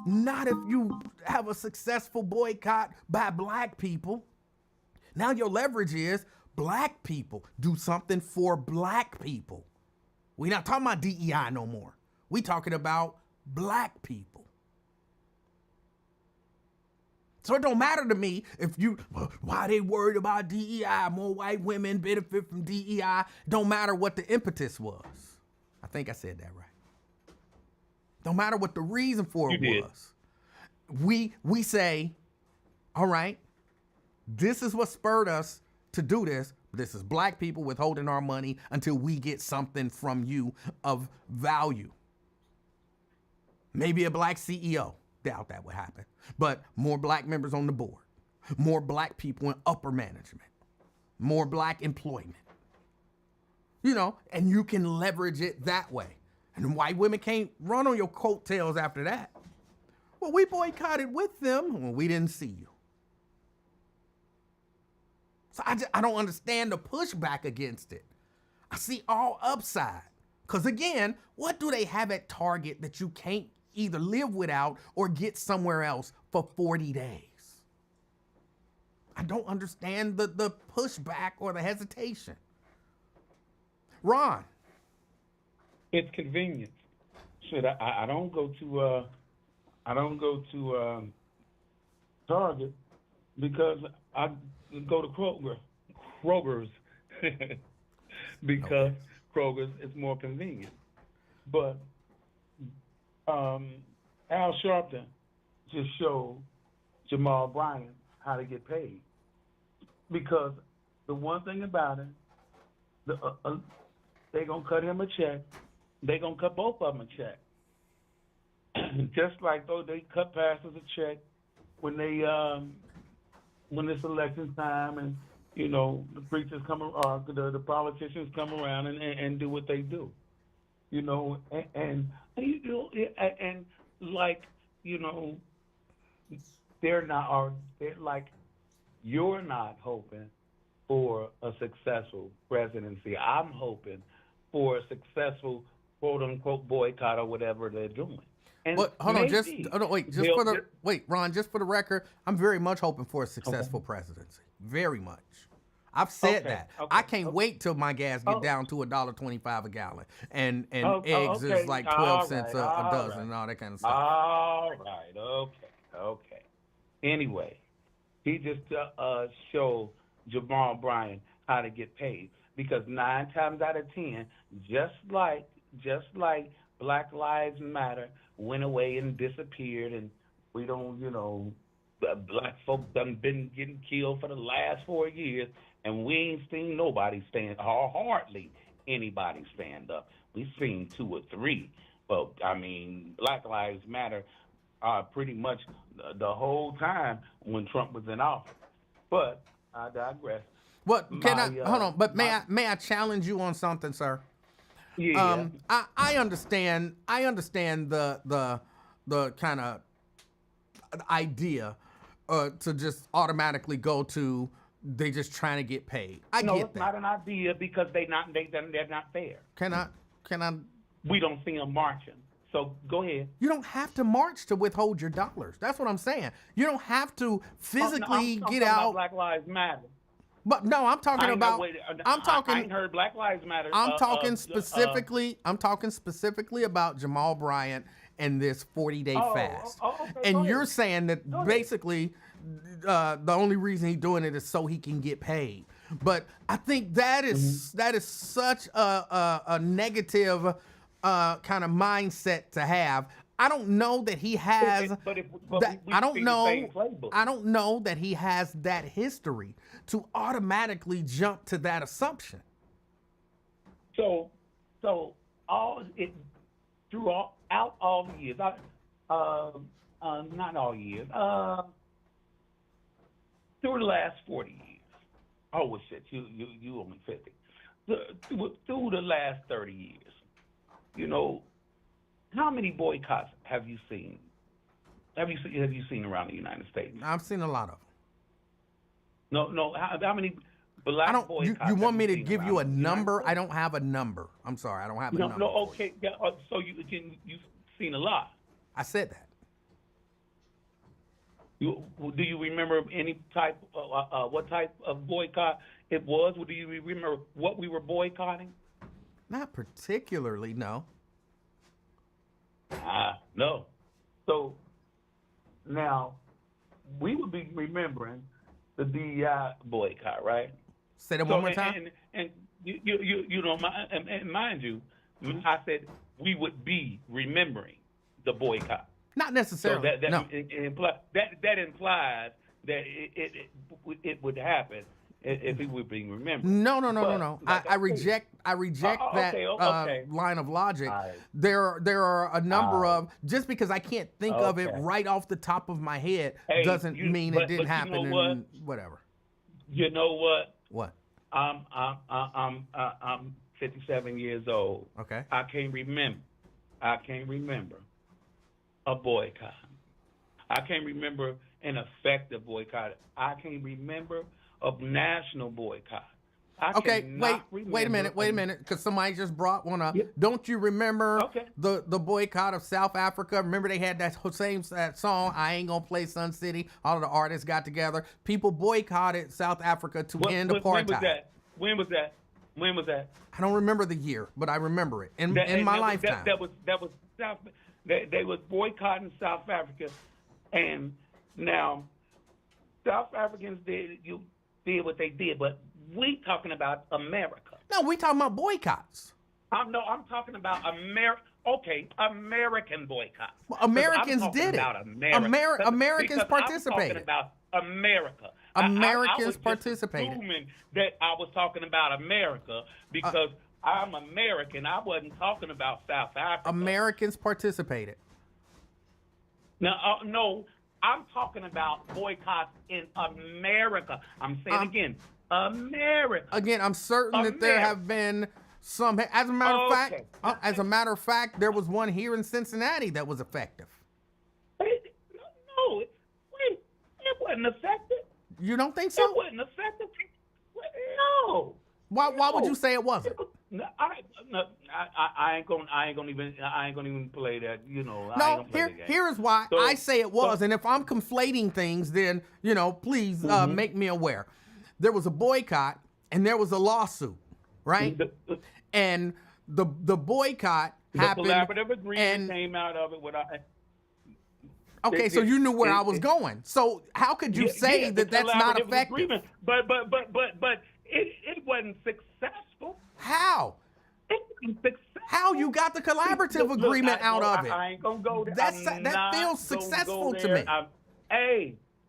S1: Not if you have a successful boycott by black people. Now your leverage is black people. Do something for black people. We're not talking about DEI no more. We talking about black people. So it don't matter to me if you, why they worried about DEI, more white women benefit from DEI. Don't matter what the impetus was. I think I said that right. Don't matter what the reason for it was. We say, all right, this is what spurred us to do this. This is black people withholding our money until we get something from you of value. Maybe a black CEO. Doubt that would happen. But more black members on the board, more black people in upper management, more black employment. You know, and you can leverage it that way. And white women can't run on your coattails after that. Well, we boycotted with them when we didn't see you. So I don't understand the pushback against it. I see all upside. Because again, what do they have at Target that you can't either live without or get somewhere else for 40 days? I don't understand the pushback or the hesitation. Ron.
S3: It's convenience. Shit, I don't go to Target because I go to Kroger's because Kroger's is more convenient. But Al Sharpton just showed Jamal Bryant how to get paid. Because the one thing about it,
S7: They gonna cut him a check. They gonna cut both of them a check. Just like though they cut pastors a check when they when it's election time and the preachers come the politicians come around and do what they do. And like they're like you're not hoping for a successful presidency. I'm hoping for a successful quote unquote boycott or whatever they're doing. And
S1: but hold on,
S7: wait,
S1: Ron, just for the record, I'm very much hoping for a successful presidency. Very much. I've said that. I can't wait till my gas get down to $1.25 a gallon, and eggs is like 12 cents a dozen and all that kind of stuff.
S7: All right, okay. Anyway, he just showed Jamal Bryant how to get paid, because 9 times out of 10, just like Black Lives Matter went away and disappeared, and we don't, black folk done been getting killed for the last 4 years, and we ain't seen nobody stand, or hardly anybody stand up. We've seen 2 or 3, but I mean, Black Lives Matter pretty much the whole time when Trump was in office. But I digress.
S1: What hold on? But may I challenge you on something, sir?
S7: Yeah.
S1: I understand the kind of idea to just automatically go to they just trying to get paid.
S7: No,
S1: get
S7: it's
S1: that.
S7: not an idea, because they're not fair.
S1: Can I?
S7: We don't see them marching. So go ahead.
S1: You don't have to march to withhold your dollars. That's what I'm saying. You don't have to physically
S7: I'm
S1: get
S7: talking
S1: out.
S7: about Black Lives Matter.
S1: But no, I'm talking about.
S7: I ain't heard Black Lives Matter.
S1: I'm talking specifically. I'm talking specifically about Jamal Bryant and this 40-day fast.
S7: Okay,
S1: and you're saying that basically the only reason he's doing it is so he can get paid. But I think that is such a negative kind of mindset to have. I don't know that he has. I don't know that he has that history to automatically jump to that assumption.
S7: So all the years, not all years, through the last 40 years. Oh well, shit, you only 50. Through the last 30 years, how many boycotts have you seen? Have you seen around the United States?
S1: I've seen a lot of them.
S7: No. How many black boycotts?
S1: You want me to give you a number? I don't have a number. I'm sorry, I don't have a number.
S7: No. Okay. Yeah, so you've seen a lot.
S1: I said that.
S7: Do you remember any type? What type of boycott it was? Do you remember what we were boycotting?
S1: Not particularly, no.
S7: No. So now we would be remembering the DEI boycott, right?
S1: Say that one more time.
S7: And mind you, I said we would be remembering the boycott.
S1: Not necessarily.
S7: So
S1: no.
S7: That implies that it would happen if it were being remembered.
S1: No. I reject that line of logic. There are a number of, just because I can't think of it right off the top of my head doesn't mean it didn't happen.
S7: You know what?
S1: And whatever.
S7: You know what?
S1: What?
S7: I'm 57 years old.
S1: Okay.
S7: I can't remember a boycott. I can't remember an effective boycott. I can't remember a national boycott.
S1: Wait a minute, because somebody just brought one up. Yep. Don't you remember the boycott of South Africa? Remember they had that song, I Ain't Gonna Play Sun City? All of the artists got together. People boycotted South Africa to end apartheid.
S7: When was that?
S1: I don't remember the year, but I remember it in my lifetime.
S7: That was South. They was boycotting South Africa, and now South Africans did what they did, but we talking about America.
S1: No, we talking about boycotts.
S7: I'm talking about American boycotts.
S1: Well, Americans did it. Americans participated.
S7: I'm talking about America.
S1: Americans
S7: I was
S1: participated.
S7: assuming that I was talking about America because I'm American. I wasn't talking about South Africa.
S1: Americans participated.
S7: No, I'm talking about boycotts in America. I'm saying again, America.
S1: Again, I'm certain that there have been some. As a matter of fact, there was one here in Cincinnati that was effective.
S7: No, wait, it wasn't effective.
S1: You don't think so?
S7: It wasn't effective. No.
S1: Why would you say it wasn't?
S7: No, I ain't gonna even play that. You know. I ain't
S1: No,
S7: gonna play that game.
S1: here is why I say it was. And if I'm conflating things, then please make me aware. There was a boycott and there was a lawsuit, right? And the boycott happened.
S7: The collaborative agreement came out of it without.
S1: Okay, so you knew where I was going. So how could you say that that's not effective?
S7: Agreement, but it wasn't successful.
S1: How?
S7: It wasn't successful.
S1: How you got the collaborative agreement out of it?
S7: I ain't gonna go there.
S1: That feels successful to me.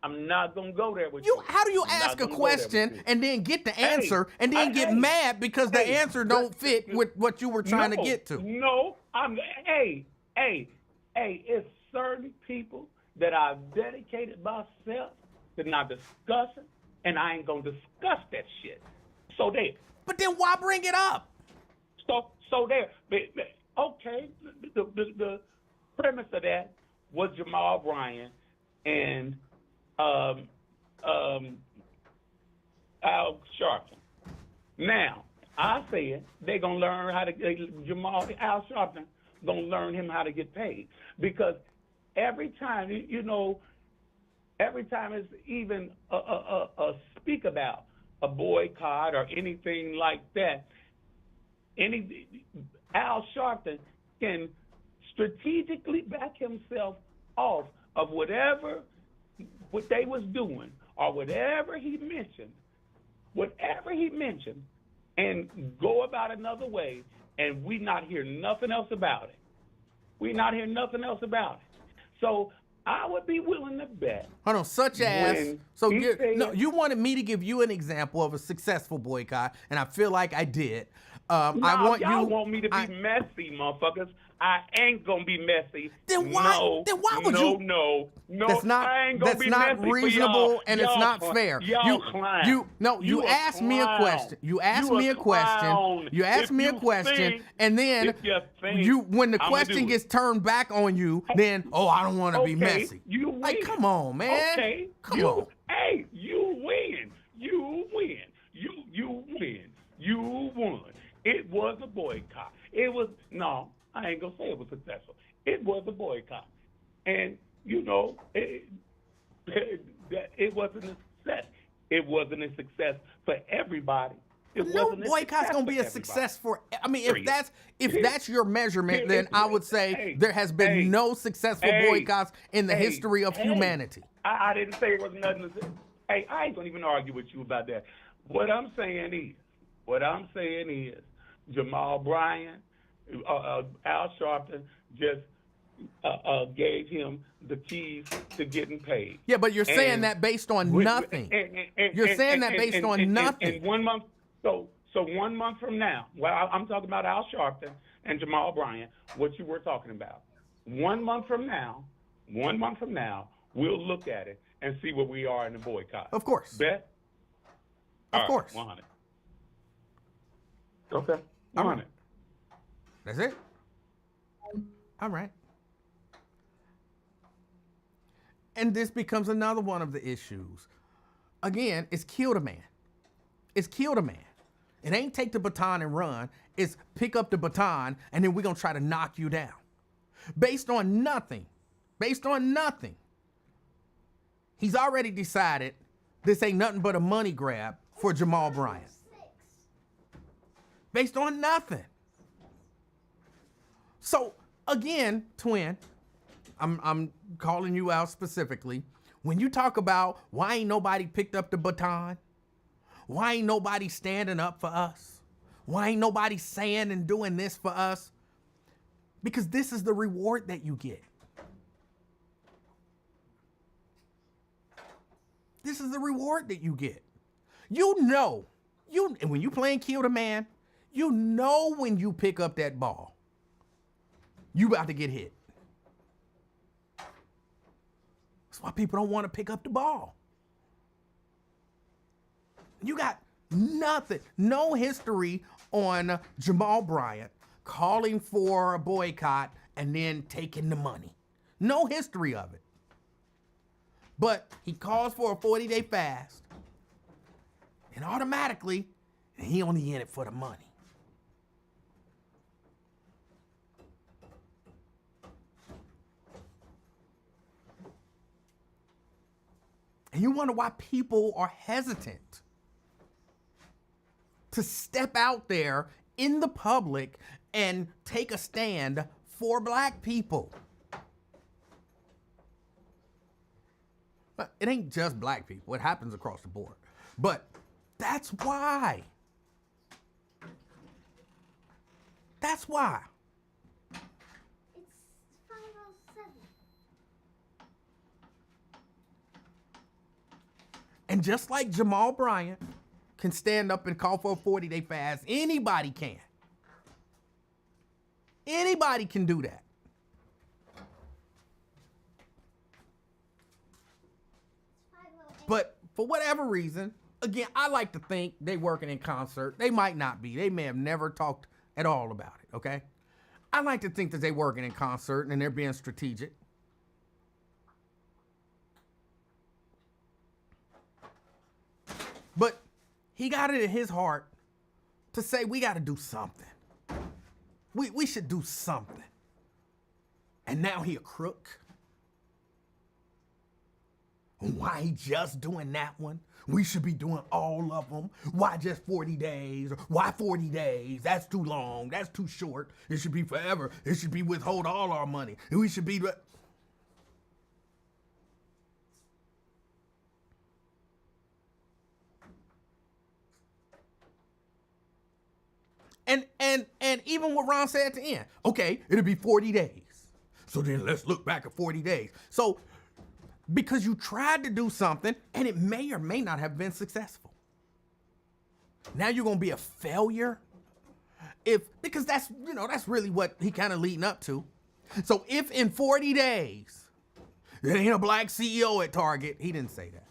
S7: I'm not gonna go there with
S1: you. How do you ask a question and then get the answer and then get mad because the answer don't fit with what you were trying to get to?
S7: No, it's certain people that I've dedicated myself to not discussing, and I ain't gonna discuss that shit. So there.
S1: But then why bring it up?
S7: So there. Okay. The premise of that was Jamal Bryant and Al Sharpton. Now, I said they're gonna learn how to Al Sharpton gonna learn him how to get paid, because every time every time it's even a speak about a boycott or anything like that, Al Sharpton can strategically back himself off of what they was doing or whatever he mentioned, and go about another way, and we not hear nothing else about it. So I would be willing to bet.
S1: Hold on, such as you wanted me to give you an example of a successful boycott, and I feel like I did.
S7: Y'all want me to be messy, motherfuckers. I ain't gonna be messy.
S1: Then why would you?
S7: No.
S1: That's not reasonable, and it's not fair. You asked me a question. You asked me a question, and then when the question gets turned back on you, then I don't want to be messy.
S7: You win.
S1: Like, come on, man.
S7: Okay.
S1: Come on.
S7: Hey, you win. You win. You won. It was a boycott. I ain't gonna say it was successful. It was a boycott, and it wasn't a success. It wasn't a success for everybody.
S1: No boycott's gonna be a success for. I mean, if that's your measurement, then I would say there has been no successful boycotts in the history of humanity.
S7: I didn't say it was nothing. I ain't gonna even argue with you about that. What I'm saying is, Jamal Bryant, Al Sharpton just gave him the keys to getting paid.
S1: Yeah, but you're saying that based on nothing. You're saying that based on nothing.
S7: And 1 month, so 1 month from now, I'm talking about Al Sharpton and Jamal Bryant, what you were talking about. 1 month from now, we'll look at it and see where we are in the boycott.
S1: Of course.
S7: Bet?
S1: Of course.
S7: 100. Okay. 100.
S1: That's it? All right. And this becomes another one of the issues. Again, it's kill the man. It's kill the man. It ain't take the baton and run. It's pick up the baton and then we're going to try to knock you down. Based on nothing. He's already decided this ain't nothing but a money grab for Jamal Bryant. Based on nothing. So again, twin, I'm calling you out specifically. When you talk about why ain't nobody picked up the baton, why ain't nobody standing up for us, why ain't nobody saying and doing this for us, because this is the reward that you get. This is the reward that you get. And when you playing kill the man, You know when you pick up that ball, you about to get hit. That's why people don't want to pick up the ball. You got nothing, no history on Jamal Bryant calling for a boycott and then taking the money. No history of it. But he calls for a 40-day fast, and automatically, he only in it for the money. And you wonder why people are hesitant to step out there in the public and take a stand for black people. But it ain't just black people. It happens across the board. But that's why. That's why.
S2: It's 5:07.
S1: And just like Jamal Bryant can stand up and call for a 40-day fast, anybody can. Anybody can do that. But for whatever reason, again, I like to think they working in concert. They might not be. They may have never talked at all about it, okay? I like to think that they working in concert and they're being strategic. But he got it in his heart to say we got to do something. We should do something. And now he a crook. Why he just doing that one? We should be doing all of them. Why just 40 days? Why 40 days? That's too long. That's too short. It should be forever. It should be withhold all our money. And we should be... And even what Ron said at the end, okay, it'll be 40 days. So then let's look back at 40 days. So because you tried to do something and it may or may not have been successful. Now you're going to be a failure? Because that's really what he kind of leading up to. So if in 40 days there ain't a black CEO at Target, he didn't say that.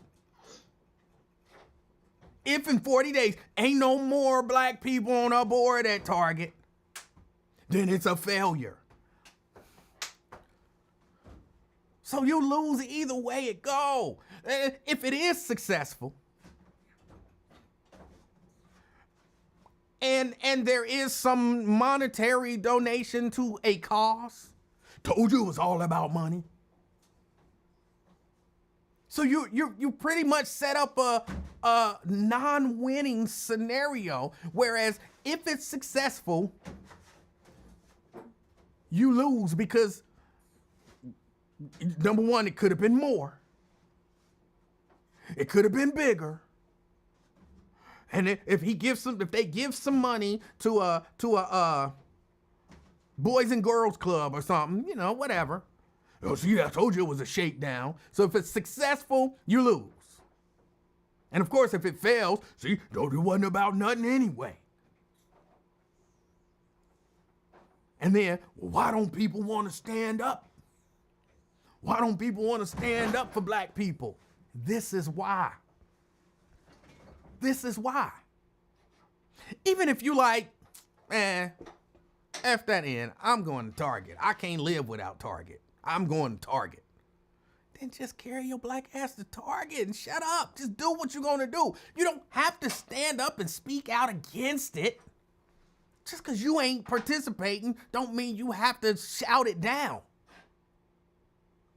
S1: If in 40 days ain't no more black people on our board at Target, then it's a failure. So you lose either way it go. If it is successful, and there is some monetary donation to a cause, told you it was all about money. So you pretty much set up a non-winning scenario, whereas if it's successful, you lose because number one, it could have been more. It could have been bigger. And if they give some money to a Boys and Girls Club or something, whatever. Oh, see, I told you it was a shakedown. So if it's successful, you lose. And of course, if it fails, see, it wasn't about nothing anyway. And then, why don't people want to stand up? Why don't people want to stand up for black people? This is why. This is why. Even if you like, F that in, I'm going to Target. I can't live without Target. I'm going to Target. Then just carry your black ass to Target and shut up. Just do what you're going to do. You don't have to stand up and speak out against it. Just because you ain't participating don't mean you have to shout it down.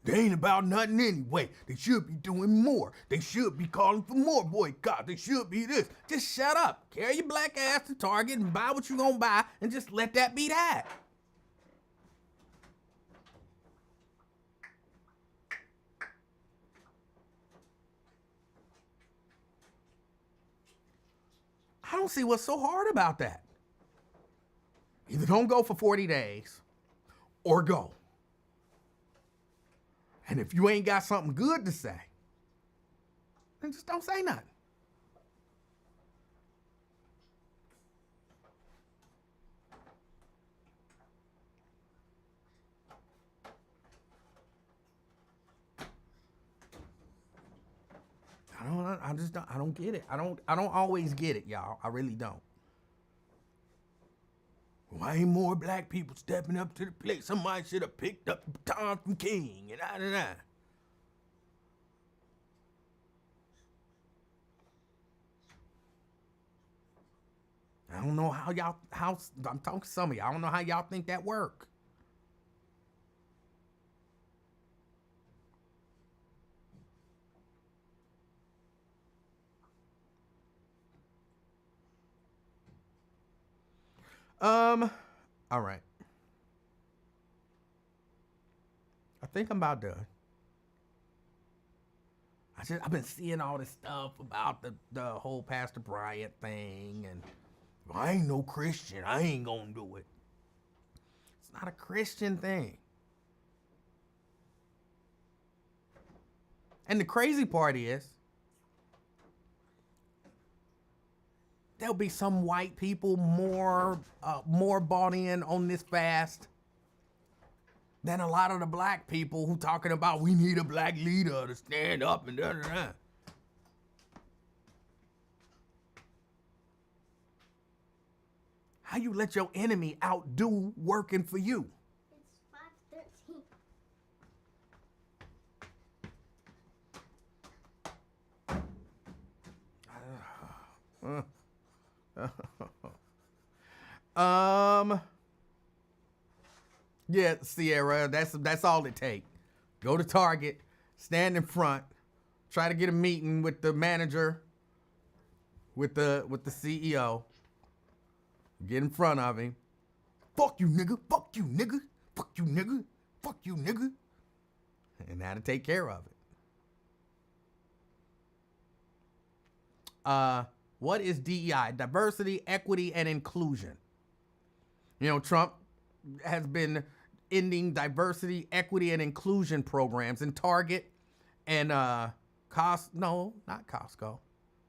S1: They ain't about nothing anyway. They should be doing more. They should be calling for more boycott. They should be this. Just shut up. Carry your black ass to Target and buy what you're going to buy and just let that be that. I don't see what's so hard about that. Either don't go for 40 days or go. And if you ain't got something good to say, then just don't say nothing. I just don't. I don't get it. I don't always get it, y'all. I really don't. Why ain't more black people stepping up to the plate? Somebody should have picked up the baton from King and da. I don't know how I'm talking to some of y'all. I don't know how y'all think that work. All right. I think I'm about done. I've been seeing all this stuff about the whole Pastor Bryant thing, and I ain't no Christian. I ain't gonna do it. It's not a Christian thing. And the crazy part is, there'll be some white people more bought in on this fast than a lot of the black people who talking about we need a black leader to stand up and da. How you let your enemy outdo working for you?
S2: It's 5:13.
S1: Yeah, Sierra, that's all it takes. Go to Target, stand in front, try to get a meeting with the manager, with the CEO. Get in front of him. Fuck you, nigga. Fuck you, nigga. Fuck you, nigga. Fuck you, nigga. And that'll take care of it. What is DEI? Diversity, equity, and inclusion. You know, Trump has been ending diversity, equity, and inclusion programs in Target and not Costco.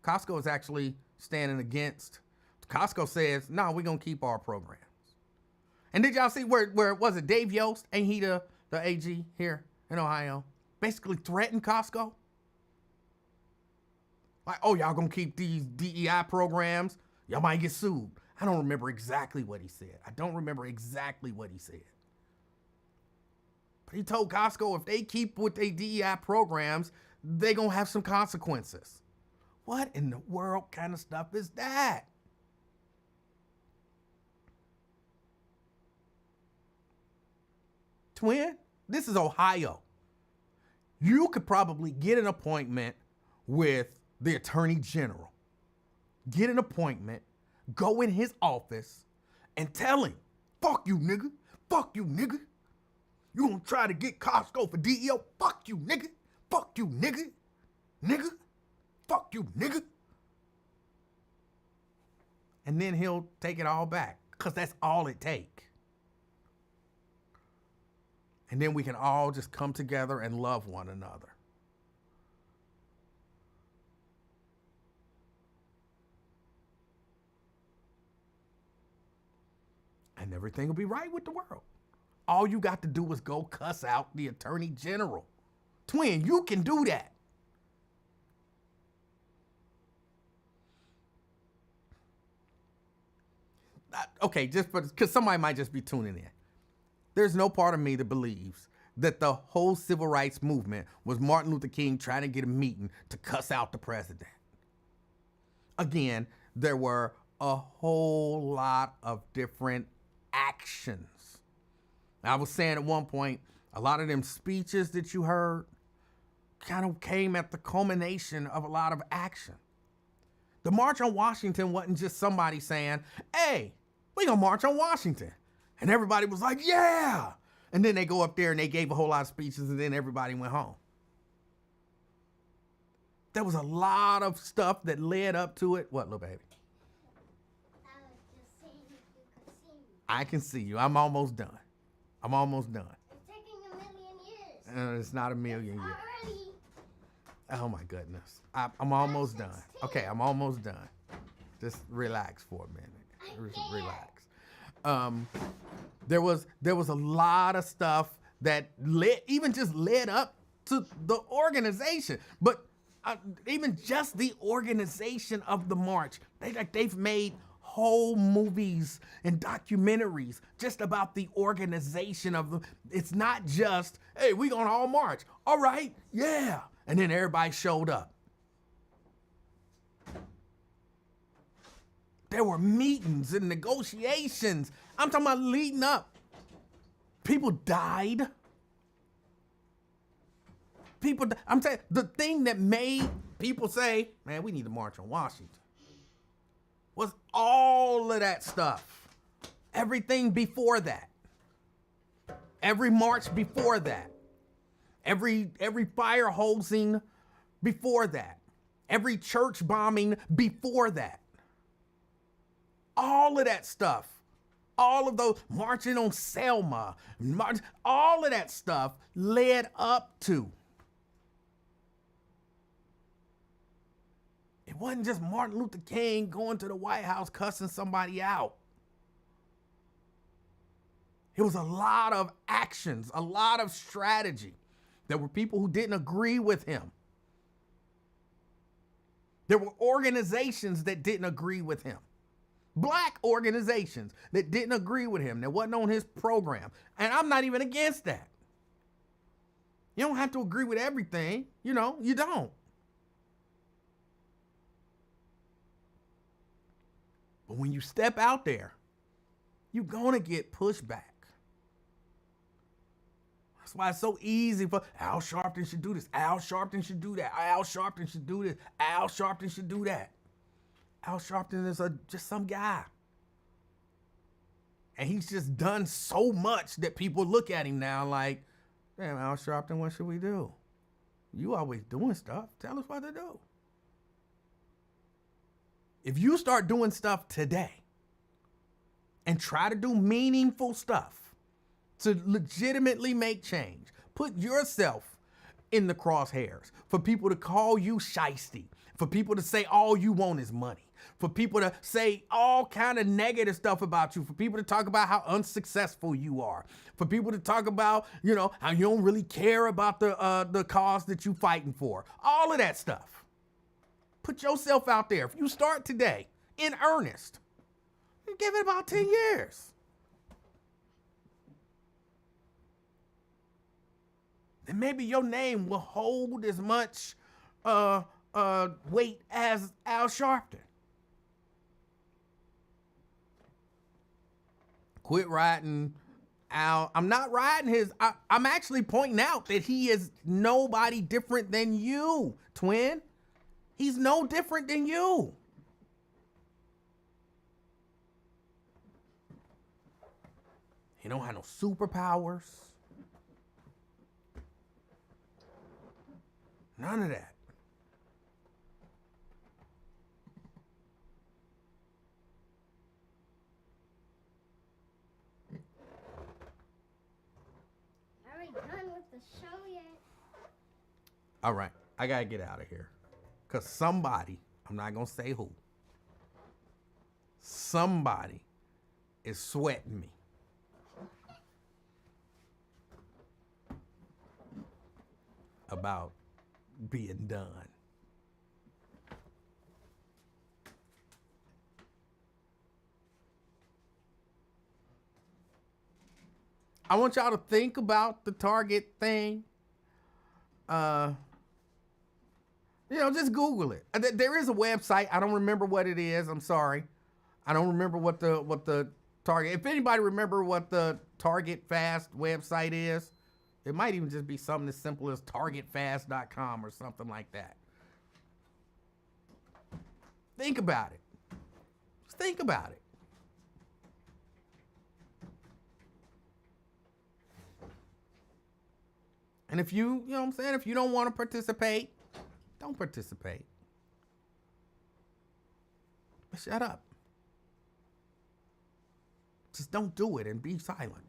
S1: Costco is actually standing against. Costco says, no, we're going to keep our programs. And did y'all see where was it Dave Yost, ain't he the AG here in Ohio, basically threatened Costco? Like, oh, y'all going to keep these DEI programs? Y'all might get sued. I don't remember exactly what he said. But he told Costco if they keep with their DEI programs, they going to have some consequences. What in the world kind of stuff is that? Twin, this is Ohio. You could probably get an appointment with the Attorney General. Get an appointment, go in his office, and tell him, fuck you, nigga. Fuck you, nigga. You gonna try to get Costco for DEO? Fuck you, nigga. Fuck you, nigga. Nigga. Fuck you, nigga. And then he'll take it all back, because that's all it takes. And then we can all just come together and love one another. And everything will be right with the world. All you got to do is go cuss out the Attorney General. Twin, you can do that. Okay, just because somebody might just be tuning in. There's no part of me that believes that the whole civil rights movement was Martin Luther King trying to get a meeting to cuss out the president. Again, there were a whole lot of different actions. I was saying at one point, a lot of them speeches that you heard kind of came at the culmination of a lot of action. The March on Washington wasn't just somebody saying, hey, we gonna march on Washington. And everybody was like, yeah. And then they go up there and they gave a whole lot of speeches and then everybody went home. There was a lot of stuff that led up to it. What, little baby?
S2: I was just saying if you could see me.
S1: I can see you. I'm almost done.
S2: It's taking a million years.
S1: It's not a million years.
S2: Already.
S1: Oh my goodness. I'm almost done. Okay, I'm almost done. Just relax for a minute. Relax. There was a lot of stuff that led up to the organization. But even just the organization of the march. They've made whole movies and documentaries just about the organization of them. It's not just, hey, we gonna all march. All right, yeah. And then everybody showed up. There were meetings and negotiations. I'm talking about leading up. People died. I'm saying the thing that made people say, man, we need to march on Washington, was all of that stuff. Everything before that. Every march before that. Every fire hosing before that. Every church bombing before that. All of that stuff. All of those marching on Selma, all of that stuff led up to. It wasn't just Martin Luther King going to the White House cussing somebody out. It was a lot of actions, a lot of strategy. There were people who didn't agree with him. There were organizations that didn't agree with him. Black organizations that didn't agree with him, that wasn't on his program. And I'm not even against that. You don't have to agree with everything, you don't. But when you step out there, you're gonna get pushback. That's why it's so easy for Al Sharpton should do this, Al Sharpton should do that, Al Sharpton should do this, Al Sharpton should do that. Al Sharpton is just some guy. And he's just done so much that people look at him now like, damn, Al Sharpton, what should we do? You always doing stuff. Tell us what to do. If you start doing stuff today and try to do meaningful stuff to legitimately make change, put yourself in the crosshairs for people to call you shiesty, for people to say all you want is money, for people to say all kind of negative stuff about you, for people to talk about how unsuccessful you are, for people to talk about, how you don't really care about the cause that you fighting for, all of that stuff. Put yourself out there. If you start today in earnest, you give it about 10 years. Then maybe your name will hold as much weight as Al Sharpton. Quit riding Al. I'm not riding his. I'm actually pointing out that he is nobody different than you, twin. He's no different than you. He don't have no superpowers. None of that.
S2: Are we done with the show yet?
S1: All right, I gotta get out of here. Because somebody, I'm not going to say who, somebody is sweating me. About being done. I want y'all to think about the Target thing. Just Google it. There is a website. I don't remember what it is. I'm sorry. I don't remember what the Target. If anybody remember what the Target Fast website is, it might even just be something as simple as targetfast.com or something like that. Think about it. Just think about it. And if you know what I'm saying, if you don't want to participate, don't participate. But shut up. Just don't do it and be silent.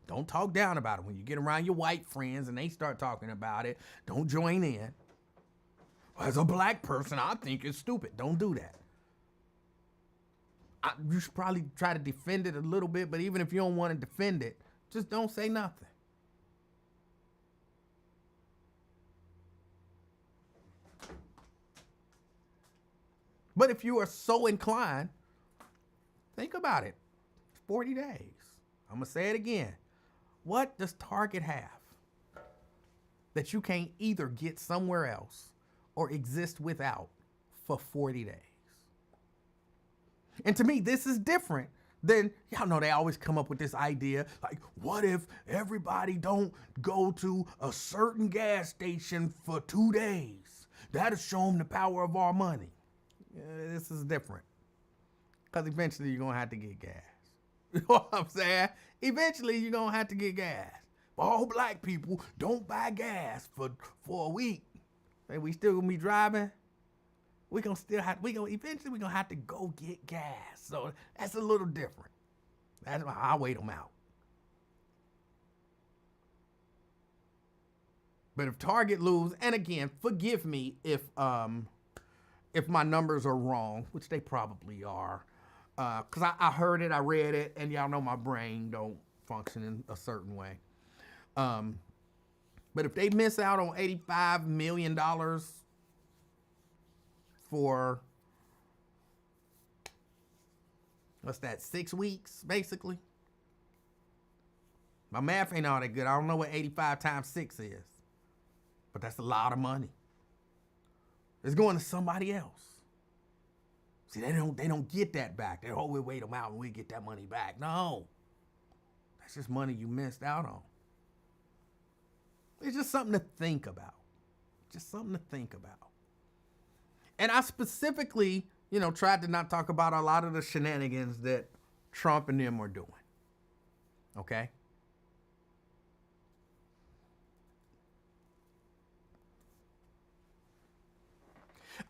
S1: Don't talk down about it. When you get around your white friends and they start talking about it, don't join in. As a black person, I think it's stupid. Don't do that. You should probably try to defend it a little bit, but even if you don't want to defend it, just don't say nothing. But if you are so inclined, think about it. 40 days. I'm going to say it again. What does Target have that you can't either get somewhere else or exist without for 40 days? And to me, this is different than, y'all know they always come up with this idea, like, what if everybody don't go to a certain gas station for 2 days? That'll show them the power of our money. This is different. Because eventually you're going to have to get gas. You know what I'm saying? Eventually you're going to have to get gas. All black people don't buy gas for a week. And we still going to be driving. Eventually we're going to have to go get gas. So that's a little different. That's why I wait them out. But if Target lose, and again, forgive me if my numbers are wrong, which they probably are, because I heard it, I read it, and y'all know my brain don't function in a certain way. But if they miss out on $85 million for, what's that, 6 weeks, basically? My math ain't all that good. I don't know what 85 times 6 is. But that's a lot of money. It's going to somebody else. See, they don't get that back. They we wait them out and we get that money back. No. That's just money you missed out on. It's just something to think about. Just something to think about. And I specifically, tried to not talk about a lot of the shenanigans that Trump and them are doing. Okay?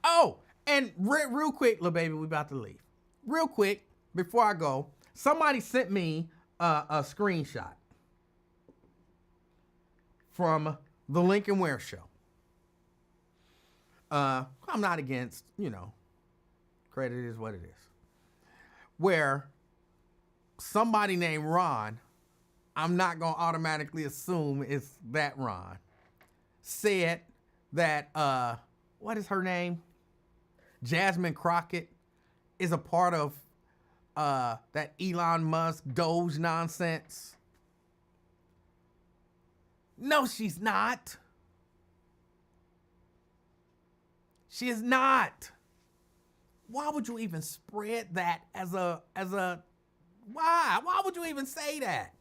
S1: Oh, and real quick, little baby, we about to leave. Real quick, before I go, somebody sent me a screenshot from the Lincoln Ware Show. I'm not against, credit is what it is. Where somebody named Ron, I'm not going to automatically assume it's that Ron, said that, what is her name? Jasmine Crockett is a part of that Elon Musk Doge nonsense. No, she's not. She is not. Why would you even spread that as a why? Why would you even say that?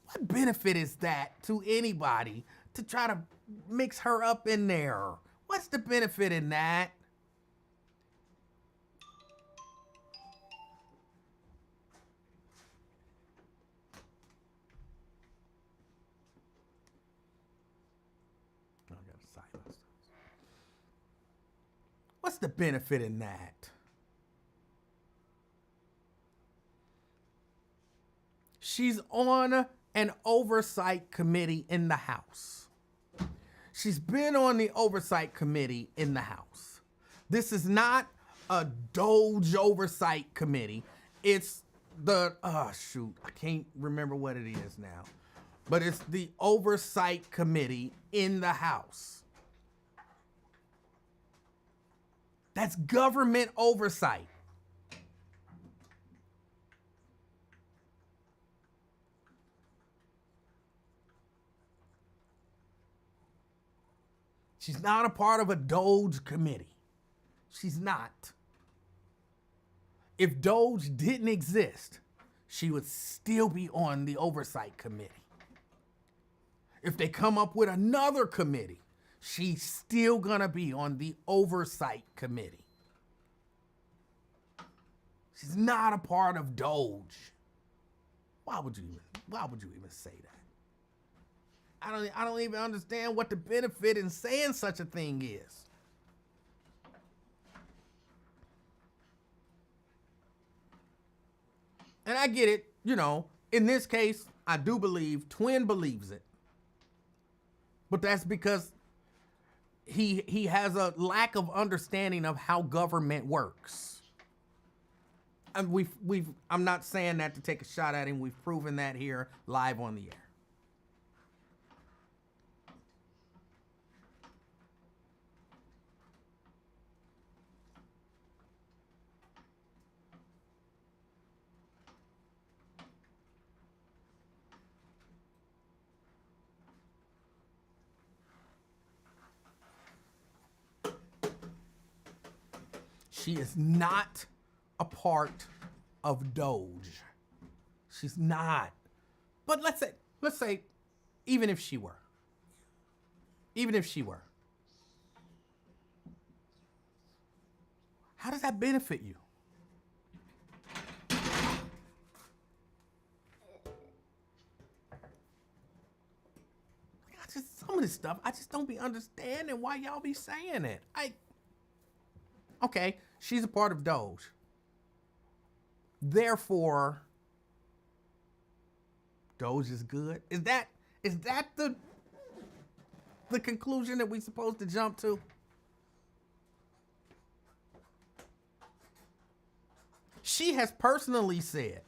S1: What benefit is that to anybody to try to mix her up in there? What's the benefit in that? What's the benefit in that? She's on an oversight committee in the House. She's been on the oversight committee in the House. This is not a Doge oversight committee. It's the, I can't remember what it is now. But it's the oversight committee in the House. That's government oversight. She's not a part of a Doge committee. She's not. If Doge didn't exist, she would still be on the oversight committee. If they come up with another committee, she's still gonna be on the oversight committee. She's not a part of Doge. Why would you even say that? I don't even understand what the benefit in saying such a thing is. And I get it, in this case, I do believe Twin believes it. But that's because he has a lack of understanding of how government works. And I'm not saying that to take a shot at him. We've proven that here live on the air. She is not a part of Doge. She's not. But let's say, even if she were. Even if she were. How does that benefit you? Some of this stuff, I just don't be understanding why y'all be saying it. Okay, she's a part of Doge. Therefore, Doge is good. Is that the conclusion that we supposed to jump to? She has personally said,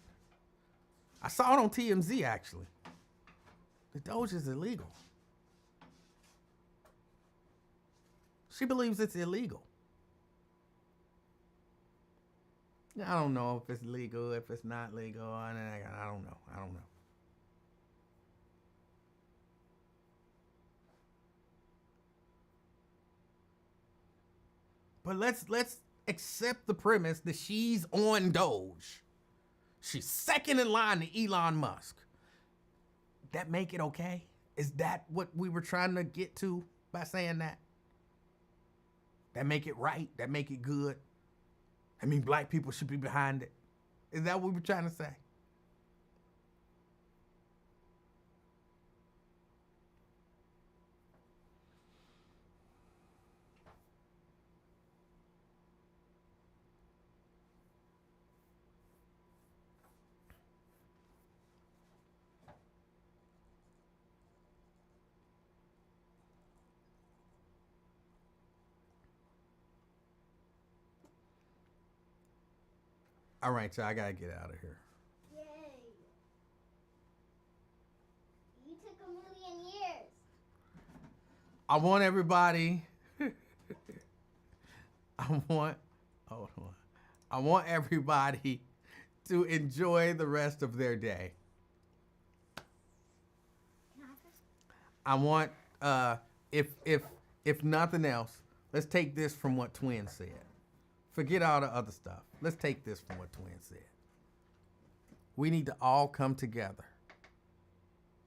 S1: I saw it on TMZ actually, the Doge is illegal. She believes it's illegal. I don't know if it's legal, if it's not legal. I don't know. But let's accept the premise that she's on Doge. She's second in line to Elon Musk. That make it okay? Is that what we were trying to get to by saying that? That make it right? That make it good? I mean, black people should be behind it. Is that what we were trying to say? All right, so I gotta get out of here.
S2: Yay. You took 1,000,000 years.
S1: I want everybody. I want everybody to enjoy the rest of their day. I want, if nothing else, let's take this from what Twin said. Forget all the other stuff. Let's take this from what Twin said. We need to all come together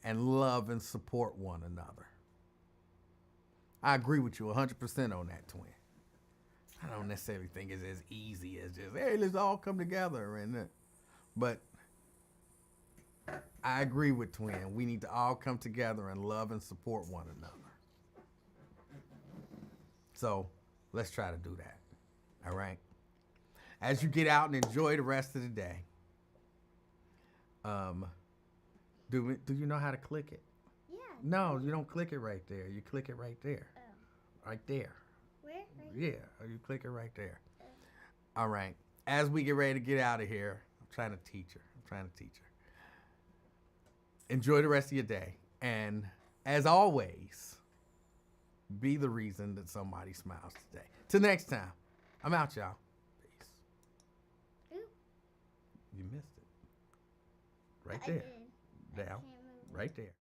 S1: and love and support one another. I agree with you 100% on that, Twin. I don't necessarily think it's as easy as just, hey, let's all come together. But I agree with Twin. We need to all come together and love and support one another. So let's try to do that. All right. As you get out and enjoy the rest of the day, do you know how to click it?
S2: Yeah.
S1: No, you don't click it right there. You click it right there.
S2: Oh.
S1: Right there.
S2: Where? Right
S1: Yeah, you click it right there. All right. As we get ready to get out of here, I'm trying to teach her. Enjoy the rest of your day. And as always, be the reason that somebody smiles today. Till next time. I'm out, y'all. Peace.
S2: Ooh.
S1: You missed it. Right
S2: I
S1: there.
S2: did.
S1: Down.
S2: Can't move.
S1: Right there.